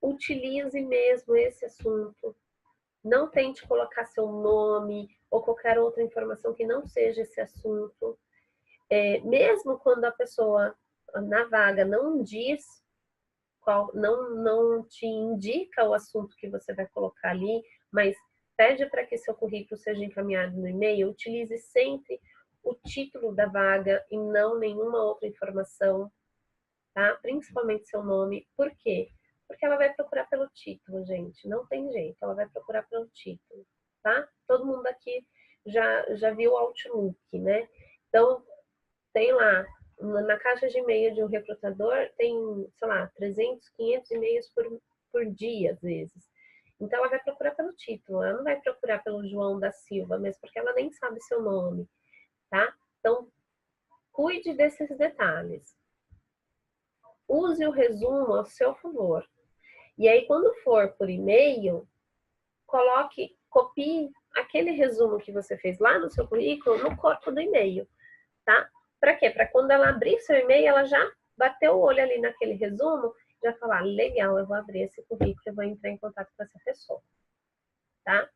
Utilize mesmo esse assunto. Não tente colocar seu nome ou qualquer outra informação que não seja esse assunto. Mesmo quando a pessoa na vaga não diz não te indica o assunto que você vai colocar ali, mas pede para que seu currículo seja encaminhado no e-mail, utilize sempre o título da vaga e não nenhuma outra informação, tá? Principalmente seu nome. Por quê? Porque ela vai procurar pelo título, gente. Não tem jeito, ela vai procurar pelo título, tá? Todo mundo aqui já viu o Outlook, né? Então, tem lá, na caixa de e-mail de um recrutador, tem, sei lá, 300, 500 e-mails por dia, às vezes. Então, ela vai procurar pelo título, ela não vai procurar pelo João da Silva, mesmo porque ela nem sabe seu nome, tá? Então, cuide desses detalhes. Use o resumo ao seu favor. E aí, quando for por e-mail, copie aquele resumo que você fez lá no seu currículo no corpo do e-mail, tá? Para quê? Para quando ela abrir seu e-mail, ela já bateu o olho ali naquele resumo, já falar, legal, eu vou abrir esse currículo, eu vou entrar em contato com essa pessoa, tá?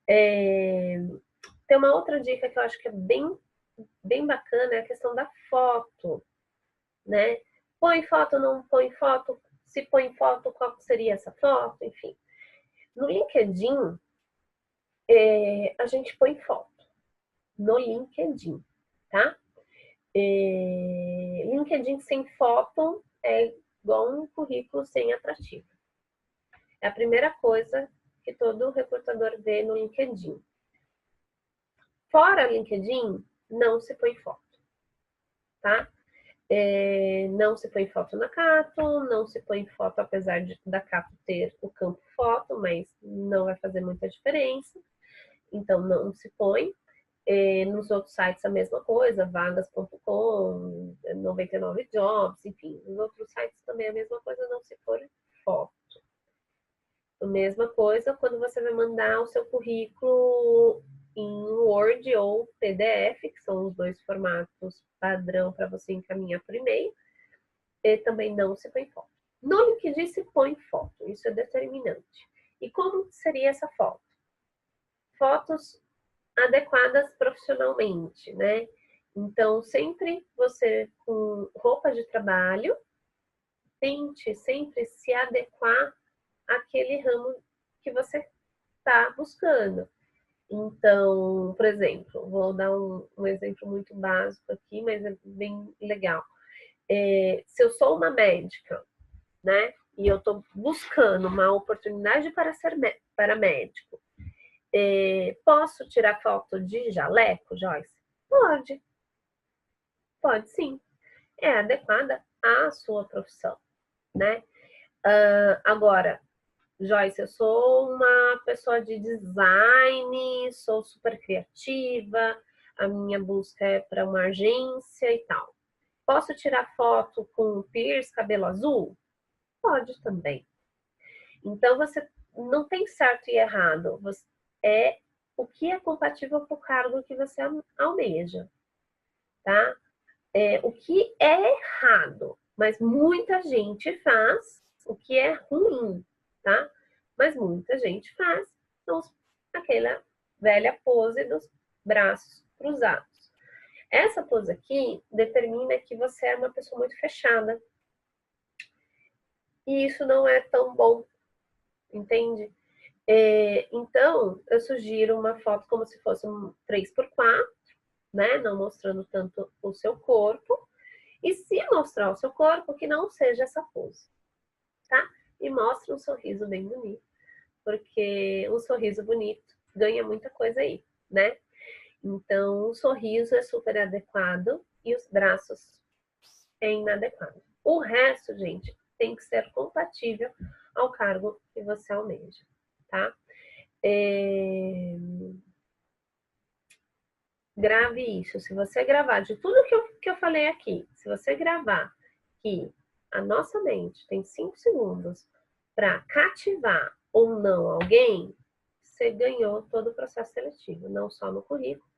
Tem uma outra dica que eu acho que é bem bacana, é a questão da foto, né? Põe foto, não põe foto, se põe foto, qual seria essa foto, enfim. No LinkedIn, a gente põe foto. No LinkedIn, tá? LinkedIn sem foto é igual um currículo sem atrativo. É a primeira coisa que todo recrutador vê no LinkedIn. Fora LinkedIn, não se põe foto, tá? Não se põe foto na Cato, não se põe foto, apesar da Cato ter o campo foto, mas não vai fazer muita diferença. Então, não se põe. Nos outros sites a mesma coisa, vagas.com, 99 jobs, enfim. Nos outros sites também a mesma coisa, não se põe foto. A mesma coisa quando você vai mandar o seu currículo em Word ou PDF, que são os dois formatos padrão para você encaminhar por e-mail, e também não se põe foto. No LinkedIn se põe foto, isso é determinante. E como seria essa foto? Fotos adequadas profissionalmente, né? Então, sempre você com roupa de trabalho, tente sempre se adequar àquele ramo que você está buscando. Então, por exemplo, vou dar um exemplo muito básico aqui, mas é bem legal. Se eu sou uma médica, né, e eu estou buscando uma oportunidade para médico, posso tirar foto de jaleco, Joyce? Pode. Pode sim. É adequada à sua profissão, né? Agora, Joyce, eu sou uma pessoa de design, sou super criativa, a minha busca é para uma agência e tal. Posso tirar foto com piercing, cabelo azul? Pode também. Então, você não tem certo e errado. É o que é compatível com o cargo que você almeja, tá? O que é errado, mas muita gente faz, o que é ruim, tá? Mas muita gente faz aquela velha pose dos braços cruzados. Essa pose aqui determina que você é uma pessoa muito fechada. E isso não é tão bom, entende? Então, eu sugiro uma foto como se fosse um 3x4, né? Não mostrando tanto o seu corpo. E se mostrar o seu corpo, que não seja essa pose, tá? E mostre um sorriso bem bonito, porque um sorriso bonito ganha muita coisa aí, né? Então, o sorriso é super adequado e os braços é inadequado. O resto, gente, tem que ser compatível ao cargo que você almeja, tá? Grave isso. Se você gravar de tudo que eu falei aqui, se você gravar que a nossa mente tem 5 segundos para cativar ou não alguém, você ganhou todo o processo seletivo, não só no currículo,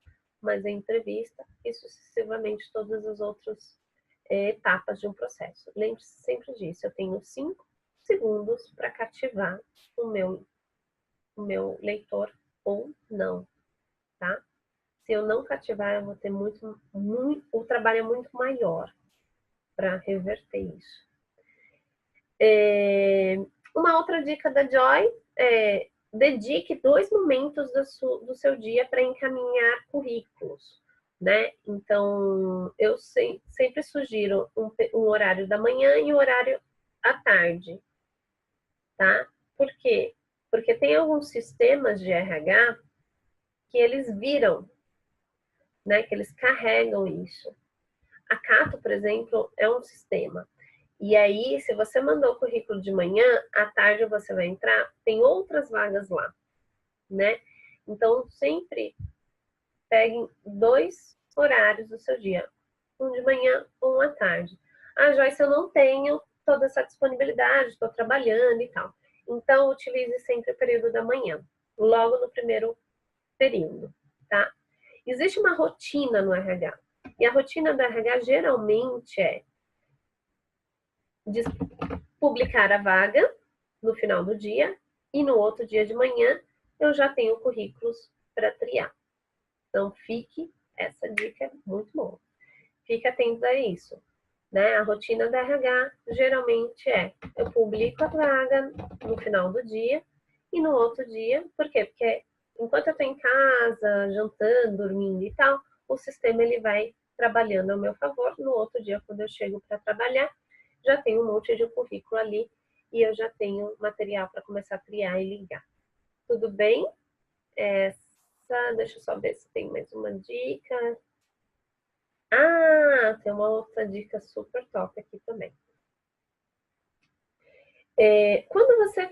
mas em entrevista e sucessivamente todas as outras etapas de um processo. Lembre-se sempre disso, eu tenho 5 segundos para cativar o meu leitor ou não, tá? Se eu não cativar, eu vou ter o trabalho é muito maior para reverter isso. Uma outra dica da Joy é dedique 2 momentos do seu dia para encaminhar currículos, né? Então, eu sempre sugiro um horário da manhã e um horário à tarde, tá? Por quê? Porque tem alguns sistemas de RH que eles viram, né? Que eles carregam isso. A Cato, por exemplo, é um sistema. E aí, se você mandou o currículo de manhã, à tarde você vai entrar, tem outras vagas lá, né? Então, sempre peguem 2 horários do seu dia, um de manhã, um à tarde. Ah, Joyce, eu não tenho toda essa disponibilidade, estou trabalhando e tal. Então, utilize sempre o período da manhã, logo no primeiro período, tá? Existe uma rotina no RH. E a rotina do RH geralmente é de publicar a vaga no final do dia e no outro dia de manhã eu já tenho currículos para triar. Então, essa dica é muito boa. Fique atento a isso, né? A rotina da RH geralmente eu publico a vaga no final do dia e no outro dia, por quê? Porque enquanto eu estou em casa, jantando, dormindo e tal, o sistema ele vai trabalhando ao meu favor. No outro dia, quando eu chego para trabalhar, já tenho um monte de currículo ali e eu já tenho material para começar a criar e ligar. Tudo bem? Deixa eu só ver se tem mais uma dica. Ah, tem uma outra dica super top aqui também. Quando você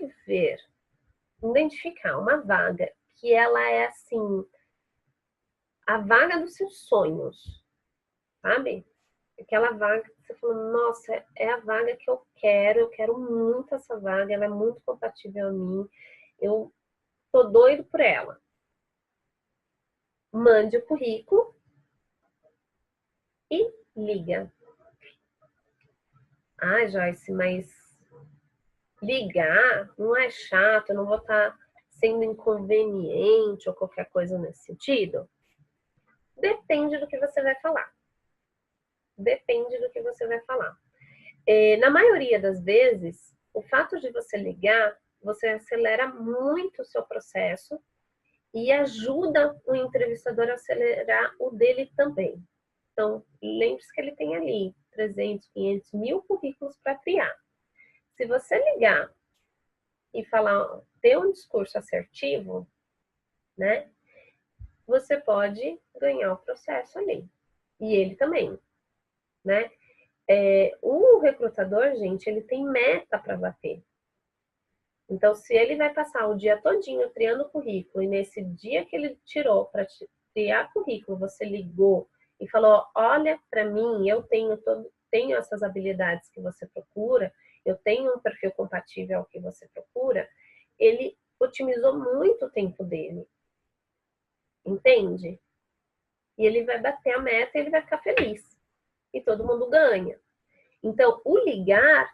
identificar uma vaga que ela é assim, a vaga dos seus sonhos, sabe? Aquela vaga que você falou, nossa, é a vaga que eu quero muito essa vaga, ela é muito compatível a mim, eu tô doido por ela. Mande o currículo e liga. Ah, Joyce, mas ligar não é chato, eu não vou estar sendo inconveniente ou qualquer coisa nesse sentido? Depende do que você vai falar. Depende do que você vai falar. Na maioria das vezes, o fato de você ligar, você acelera muito o seu processo e ajuda o entrevistador a acelerar o dele também. Então, lembre-se que ele tem ali 300, 500, 1000 currículos para triar. Se você ligar e falar, ter um discurso assertivo, né? Você pode ganhar o processo ali. E ele também, né? O recrutador, gente, ele tem meta para bater. Então, se ele vai passar o dia todinho triando currículo e nesse dia que ele tirou para triar currículo, você ligou e falou, olha, para mim, eu tenho essas habilidades que você procura, eu tenho um perfil compatível ao que você procura, ele otimizou muito o tempo dele. Entende? E ele vai bater a meta e ele vai ficar feliz. E todo mundo ganha. Então, o ligar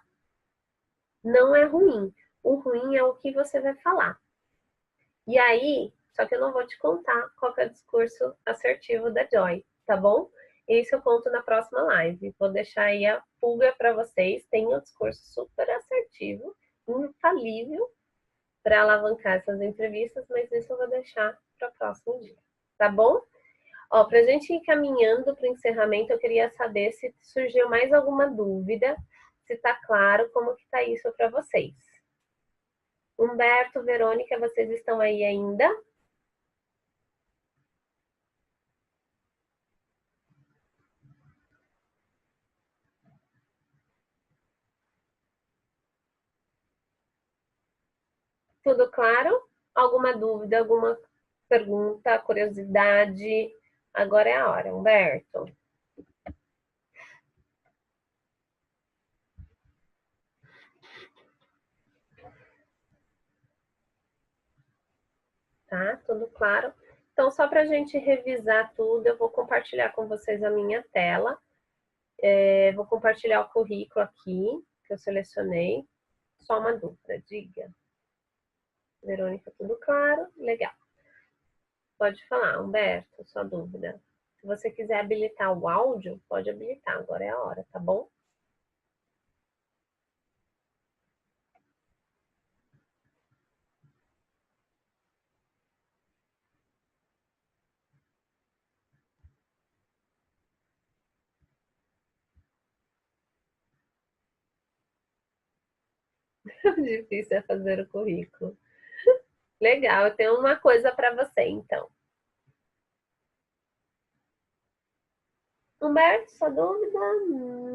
não é ruim. O ruim é o que você vai falar. E aí, só que eu não vou te contar qual é o discurso assertivo da Joy, tá bom? Isso eu conto na próxima live. Vou deixar aí a pulga para vocês. Tem um discurso super assertivo, infalível, para alavancar essas entrevistas, mas isso eu vou deixar para o próximo dia, tá bom? Ó, para a gente ir caminhando para o encerramento, eu queria saber se surgiu mais alguma dúvida, se está claro como que está isso para vocês. Humberto, Verônica, vocês estão aí ainda? Tudo claro? Alguma dúvida, alguma pergunta, curiosidade? Agora é a hora, Humberto. Tá? Tudo claro? Então, só para a gente revisar tudo, eu vou compartilhar com vocês a minha tela. Vou compartilhar o currículo aqui, que eu selecionei. Só uma dúvida, diga. Verônica, tudo claro? Legal. Pode falar, Humberto, sua dúvida. Se você quiser habilitar o áudio, pode habilitar, agora é a hora, tá bom? Difícil é fazer o currículo. Legal, eu tenho uma coisa para você, então. Humberto, sua dúvida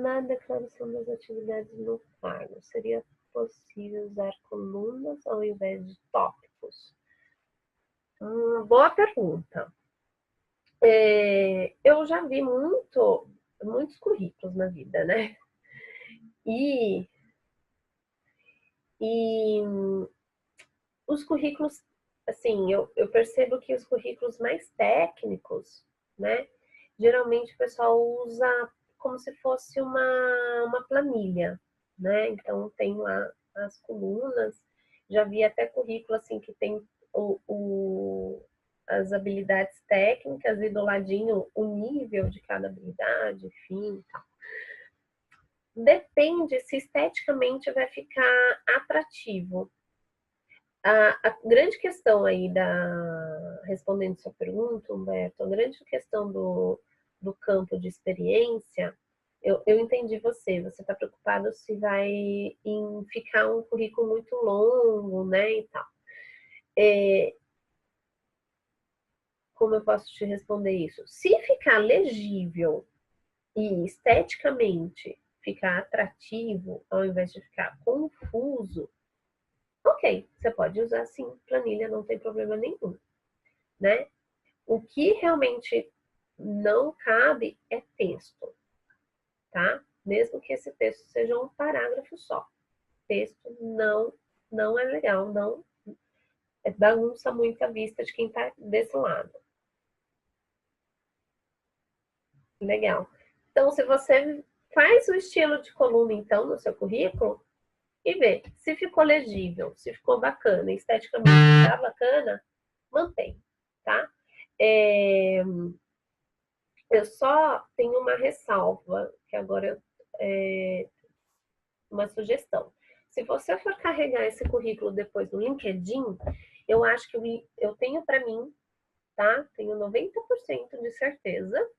na declaração das atividades no cargo. Seria possível usar colunas ao invés de tópicos? Boa pergunta. Eu já vi muitos currículos na vida, né? E os currículos, assim, eu percebo que os currículos mais técnicos, né? Geralmente o pessoal usa como se fosse uma planilha, né? Então tem lá as colunas, já vi até currículo assim que tem as habilidades técnicas e do ladinho o nível de cada habilidade, enfim, tal. depende se esteticamente vai ficar atrativo. A grande questão aí respondendo sua pergunta, Humberto, a grande questão do campo de experiência, eu entendi você está preocupado se vai ficar um currículo muito longo, né, e tal. Como eu posso te responder isso? Se ficar legível e esteticamente ficar atrativo, ao invés de ficar confuso, ok, você pode usar sim planilha, não tem problema nenhum, né? O que realmente não cabe é texto, tá? Mesmo que esse texto seja um parágrafo só. Texto não é legal, não bagunça muito a vista de quem tá desse lado. Legal. Então, se você faz o estilo de coluna, então, no seu currículo, e vê se ficou legível, se ficou bacana, esteticamente está bacana, mantém, tá? Eu só tenho uma ressalva, que agora uma sugestão. Se você for carregar esse currículo depois no LinkedIn, eu acho que eu tenho para mim, tá? Tenho 90% de certeza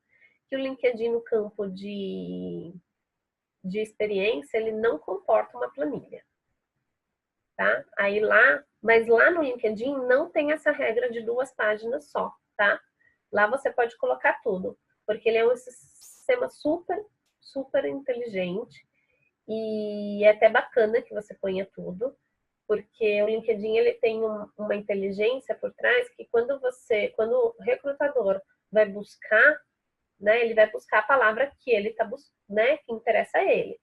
que o LinkedIn no campo de experiência, ele não comporta uma planilha, tá? Mas lá no LinkedIn não tem essa regra de 2 páginas só, tá? Lá você pode colocar tudo, porque ele é um sistema super inteligente e é até bacana que você ponha tudo, porque o LinkedIn ele tem uma inteligência por trás que quando o recrutador vai buscar, né, ele vai buscar a palavra que ele tá né, que interessa a ele.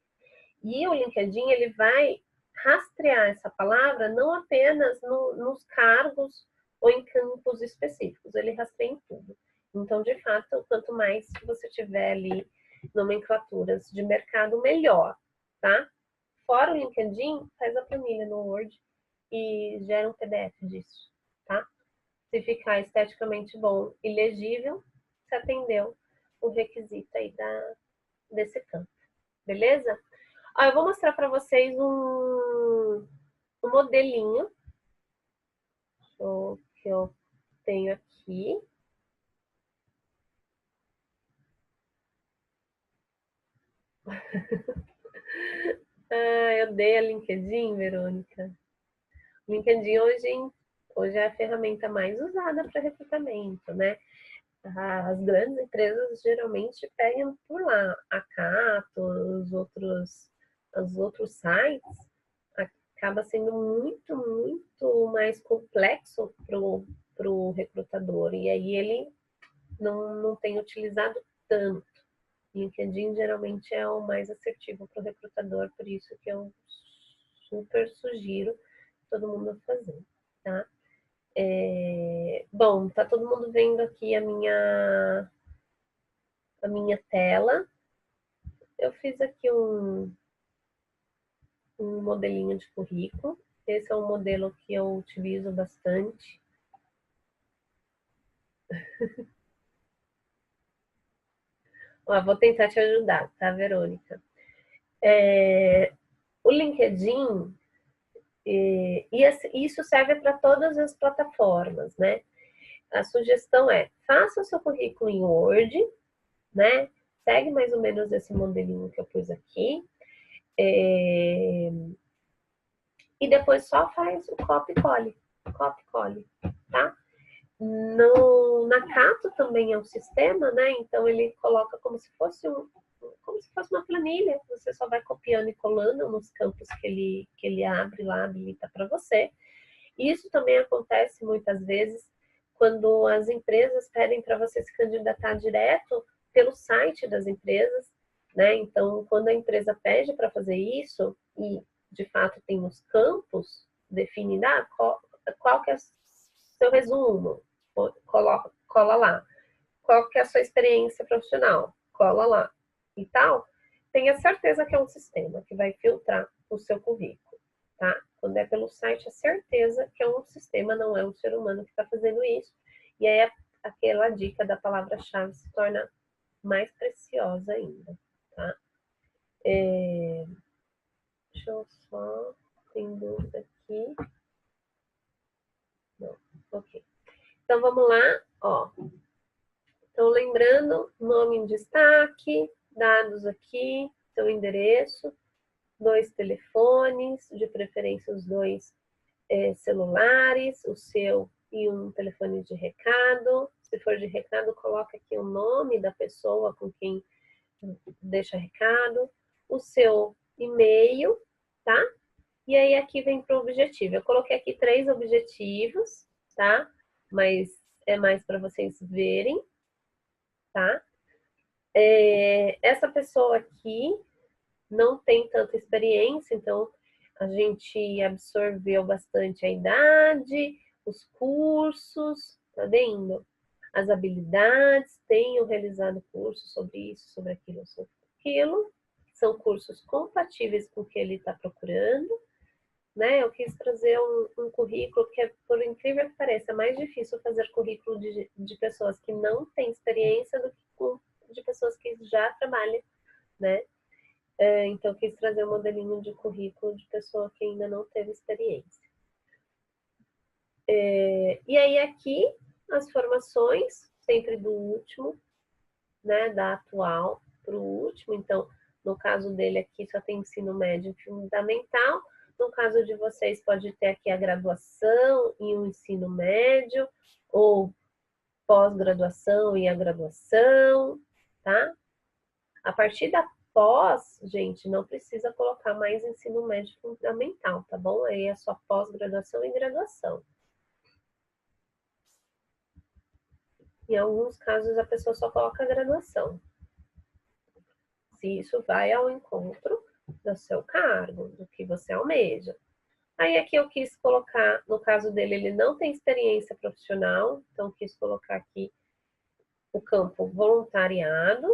E o LinkedIn ele vai rastrear essa palavra não apenas nos cargos ou em campos específicos, ele rastreia em tudo. Então, de fato, quanto mais você tiver ali nomenclaturas de mercado, melhor, tá? Fora o LinkedIn, faz a planilha no Word e gera um PDF disso, tá? Se ficar esteticamente bom e legível, você atendeu o requisito aí desse campo, beleza? Eu vou mostrar para vocês um modelinho que eu tenho aqui. Eu dei a LinkedIn, Verônica. LinkedIn hoje é a ferramenta mais usada para recrutamento, né? As grandes empresas geralmente pegam por lá. A Cato, os outros sites, acaba sendo muito mais complexo para o recrutador. E aí ele não tem utilizado tanto. LinkedIn geralmente é o mais assertivo para o recrutador, por isso que eu super sugiro todo mundo fazer, tá? Bom, tá todo mundo vendo aqui a minha tela. Eu fiz aqui um modelinho de currículo. Esse é um modelo que eu utilizo bastante. Vou tentar te ajudar, tá, Verônica? O LinkedIn, isso serve para todas as plataformas, né? A sugestão é, faça o seu currículo em Word, né? Segue mais ou menos esse modelinho que eu pus aqui. E depois só faz o copy e cole, tá? Na Cato também é um sistema, né? Então ele coloca como se fosse uma planilha. Você só vai copiando e colando nos campos que ele abre lá, habilita para você. Isso também acontece muitas vezes quando as empresas pedem para você se candidatar direto pelo site das empresas, né? Então, quando a empresa pede para fazer isso e de fato tem os campos definidos, qual que é o seu resumo? Cola lá. Qual que é a sua experiência profissional? Cola lá. E tal. Tenha certeza que é um sistema que vai filtrar o seu currículo, tá? Quando é pelo site, é certeza que é um sistema, não é um ser humano que está fazendo isso. E aí aquela dica da palavra-chave se torna mais preciosa ainda, tá? Deixa eu só... Tem dúvida aqui. Não, ok. Então, vamos lá, ó. Então, lembrando, nome em destaque, dados aqui, seu endereço, 2 telefones, de preferência os 2 celulares, o seu e um telefone de recado. Se for de recado, coloca aqui o nome da pessoa com quem deixa recado, o seu e-mail, tá? E aí aqui vem para o objetivo. Eu coloquei aqui 3 objetivos, tá? Mas é mais para vocês verem, tá? Essa pessoa aqui não tem tanta experiência, então a gente absorveu bastante a idade, os cursos, tá vendo? As habilidades, tenho realizado cursos sobre isso, sobre aquilo, sobre aquilo. São cursos compatíveis com o que ele está procurando, né? Eu quis trazer um currículo que, por incrível que pareça, é mais difícil fazer currículo de pessoas que não têm experiência do que de pessoas que já trabalham, né? Então, eu quis trazer um modelinho de currículo de pessoa que ainda não teve experiência. E aí, aqui, as formações, sempre do último, né, da atual para o último. Então, no caso dele aqui, só tem ensino médio e fundamental. No caso de vocês, pode ter aqui a graduação e o ensino médio, ou pós-graduação e a graduação, tá? A partir da pós, gente, não precisa colocar mais ensino médio fundamental, tá bom? Aí é só pós-graduação e graduação. Em alguns casos, a pessoa só coloca graduação. Se isso vai ao encontro do seu cargo, do que você almeja. Aí aqui eu quis colocar, no caso dele, ele não tem experiência profissional, então quis colocar aqui o campo voluntariado,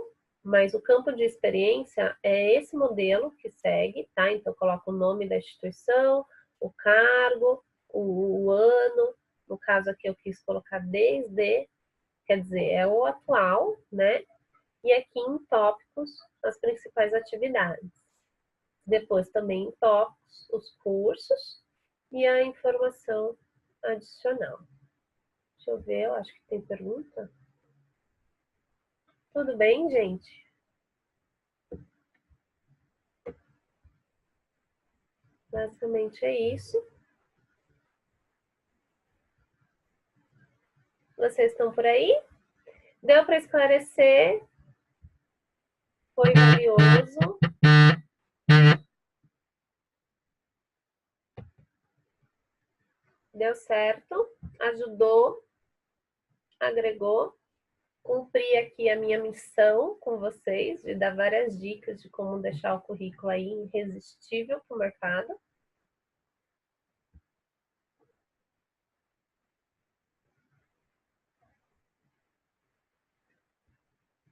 mas o campo de experiência é esse modelo que segue, tá? Então, coloca o nome da instituição, o cargo, o ano. No caso aqui, eu quis colocar desde, quer dizer, é o atual, né? E aqui em tópicos, as principais atividades. Depois também em tópicos, os cursos e a informação adicional. Deixa eu ver, eu acho que tem pergunta. Tudo bem, gente? Basicamente é isso. Vocês estão por aí? Deu para esclarecer? Foi valioso? Deu certo? Ajudou? Agregou? Cumpri aqui a minha missão com vocês, de dar várias dicas de como deixar o currículo aí irresistível para o mercado.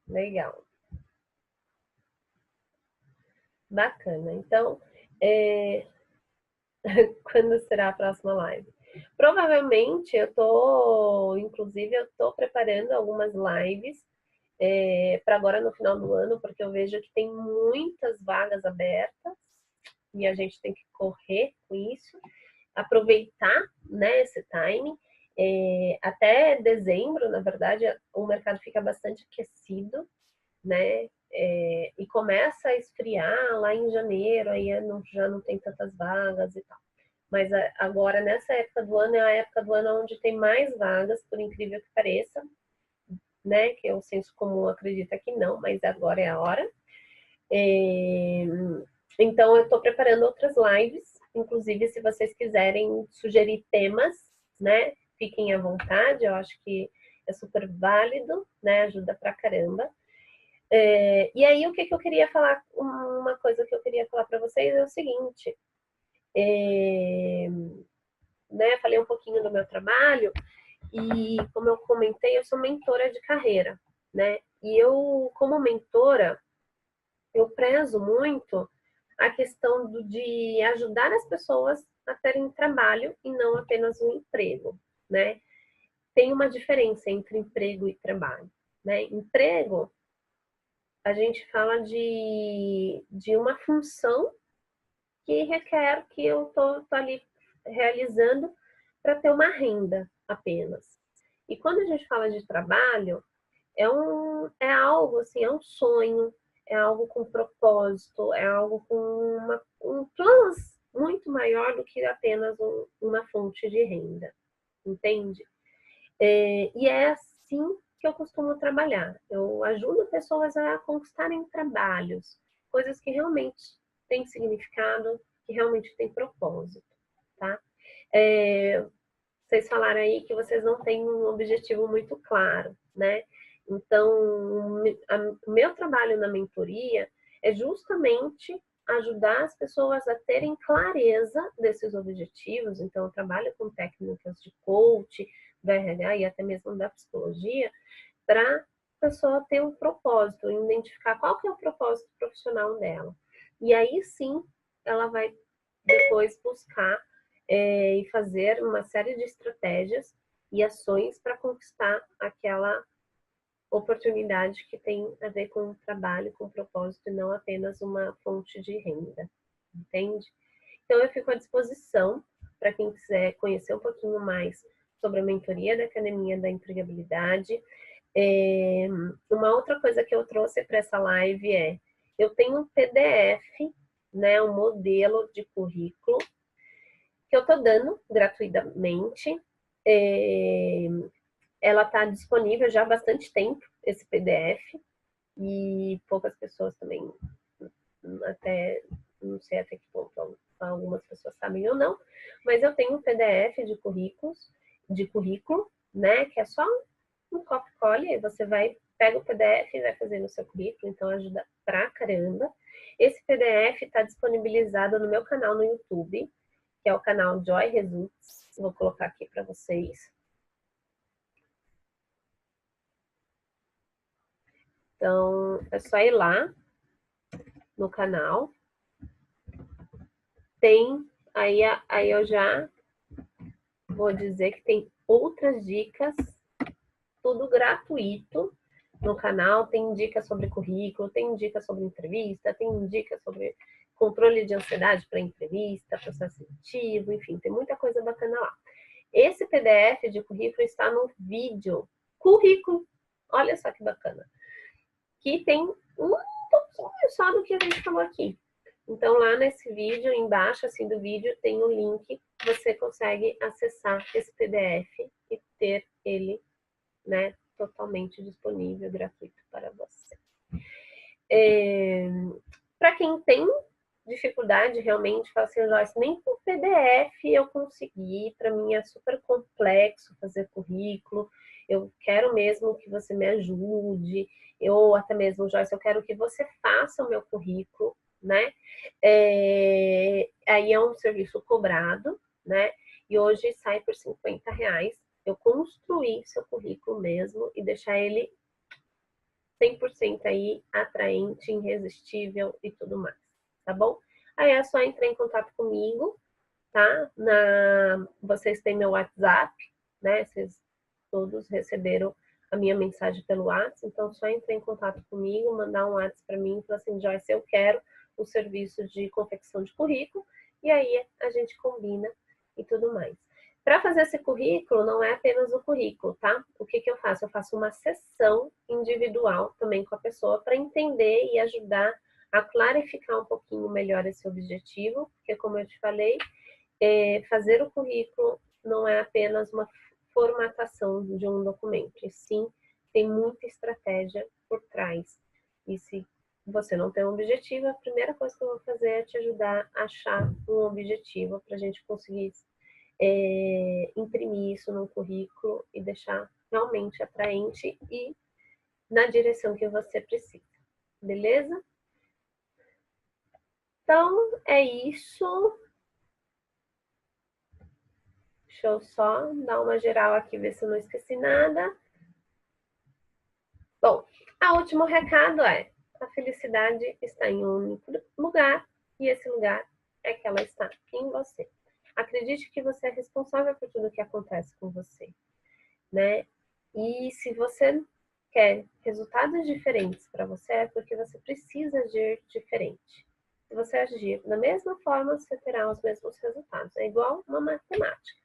Legal. Bacana. Então, quando será a próxima live? Provavelmente inclusive, eu tô preparando algumas lives para agora no final do ano, porque eu vejo que tem muitas vagas abertas e a gente tem que correr com isso, aproveitar, né, esse timing. Até dezembro, na verdade, o mercado fica bastante aquecido, né? E começa a esfriar lá em janeiro, aí já não tem tantas vagas e tal. Mas agora, nessa época do ano, é a época do ano onde tem mais vagas, por incrível que pareça, né? Que o senso comum acredita que não, mas agora é a hora. Então, eu estou preparando outras lives, inclusive, se vocês quiserem sugerir temas, né? Fiquem à vontade, eu acho que é super válido, né? Ajuda pra caramba. E aí, o que eu queria falar, uma coisa que eu queria falar para vocês é o seguinte, né, falei um pouquinho do meu trabalho e, como eu comentei, eu sou mentora de carreira, né? E eu, como mentora, eu prezo muito a questão de ajudar as pessoas a terem trabalho e não apenas um emprego, né? Tem uma diferença entre emprego e trabalho, né? Emprego, a gente fala de uma função que requer que eu tô ali realizando para ter uma renda apenas. E quando a gente fala de trabalho, é algo assim, é um sonho, é algo com propósito, é algo com um plus muito maior do que apenas uma fonte de renda, entende? E é assim que eu costumo trabalhar. Eu ajudo pessoas a conquistarem trabalhos, coisas que realmente têm significado, que realmente têm propósito, tá? Vocês falaram aí que vocês não têm um objetivo muito claro, né? Então, o meu trabalho na mentoria é justamente ajudar as pessoas a terem clareza desses objetivos. Então, eu trabalho com técnicas de coach, do RH e até mesmo da psicologia, para a pessoa ter um propósito, identificar qual que é o propósito profissional dela. E aí sim, ela vai depois buscar e fazer uma série de estratégias e ações para conquistar aquela oportunidade que tem a ver com o trabalho, com o propósito, e não apenas uma fonte de renda, entende? Então, eu fico à disposição para quem quiser conhecer um pouquinho mais sobre a mentoria da Academia da Empregabilidade. Uma outra coisa que eu trouxe para essa live eu tenho um PDF, né, um modelo de currículo, que eu estou dando gratuitamente. Ela está disponível já há bastante tempo, esse PDF, e poucas pessoas também, até não sei até que ponto algumas pessoas sabem ou não, mas eu tenho um PDF de currículo, né, que é só um copy-colle, aí você pega o PDF e vai fazer no seu currículo, então ajuda pra caramba. Esse PDF está disponibilizado no meu canal no YouTube, que é o canal Joy Results. Vou colocar aqui para vocês. Então, é só ir lá no canal. Tem, aí eu já vou dizer que tem outras dicas, tudo gratuito no canal. Tem dicas sobre currículo, tem dicas sobre entrevista, tem dicas sobre controle de ansiedade para entrevista, processo seletivo, enfim, tem muita coisa bacana lá. Esse PDF de currículo está no vídeo currículo. Olha só que bacana. Que tem um pouquinho só do que a gente falou aqui. Então, lá nesse vídeo, embaixo assim do vídeo, tem um link. Você consegue acessar esse PDF e ter ele, né, totalmente disponível, gratuito para você. Para quem tem dificuldade realmente, fala assim, Joyce, nem com PDF eu consegui, para mim é super complexo fazer currículo, eu quero mesmo que você me ajude, ou até mesmo, Joyce, eu quero que você faça o meu currículo, né? Aí é um serviço cobrado, né? E hoje sai por R$50. Eu construir seu currículo mesmo e deixar ele 100% aí atraente, irresistível e tudo mais, tá bom? Aí é só entrar em contato comigo, tá? Vocês têm meu WhatsApp, né? Vocês todos receberam a minha mensagem pelo WhatsApp, então só entrar em contato comigo, mandar um WhatsApp para mim e falar assim, Joyce, eu quero o serviço de confecção de currículo, e aí a gente combina e tudo mais. Para fazer esse currículo, não é apenas o currículo, tá? O que eu faço? Eu faço uma sessão individual também com a pessoa para entender e ajudar a clarificar um pouquinho melhor esse objetivo, porque como eu te falei, fazer o currículo não é apenas uma formatação de um documento, e sim tem muita estratégia por trás. E se você não tem um objetivo, a primeira coisa que eu vou fazer é te ajudar a achar um objetivo para a gente conseguir imprimir isso no currículo e deixar realmente atraente e na direção que você precisa. Beleza? Então, é isso. Deixa eu só dar uma geral aqui, ver se eu não esqueci nada. Bom, o último recado é: a felicidade está em um único lugar e esse lugar é que ela está em você. Acredite que você é responsável por tudo que acontece com você, né? E se você quer resultados diferentes para você, é porque você precisa agir diferente. Se você agir da mesma forma, você terá os mesmos resultados. É igual uma matemática.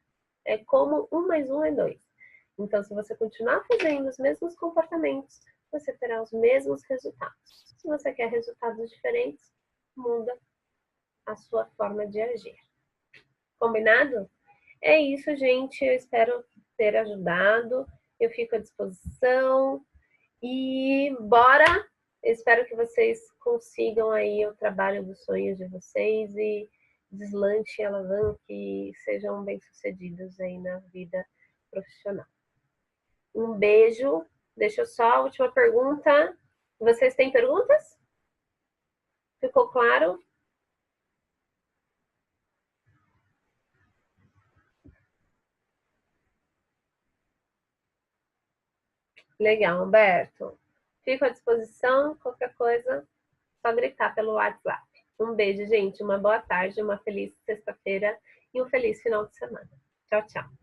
É como 1 mais 1 é 2. Então, se você continuar fazendo os mesmos comportamentos, você terá os mesmos resultados. Se você quer resultados diferentes, muda a sua forma de agir. Combinado? É isso, gente. Eu espero ter ajudado. Eu fico à disposição. E bora! Espero que vocês consigam aí o trabalho dos sonhos de vocês e deslanche, alavanque e sejam bem-sucedidos aí na vida profissional. Um beijo. Deixa eu só a última pergunta. Vocês têm perguntas? Ficou claro? Legal, Humberto. Fico à disposição. Qualquer coisa, só gritar pelo WhatsApp. Um beijo, gente. Uma boa tarde, uma feliz sexta-feira e um feliz final de semana. Tchau, tchau.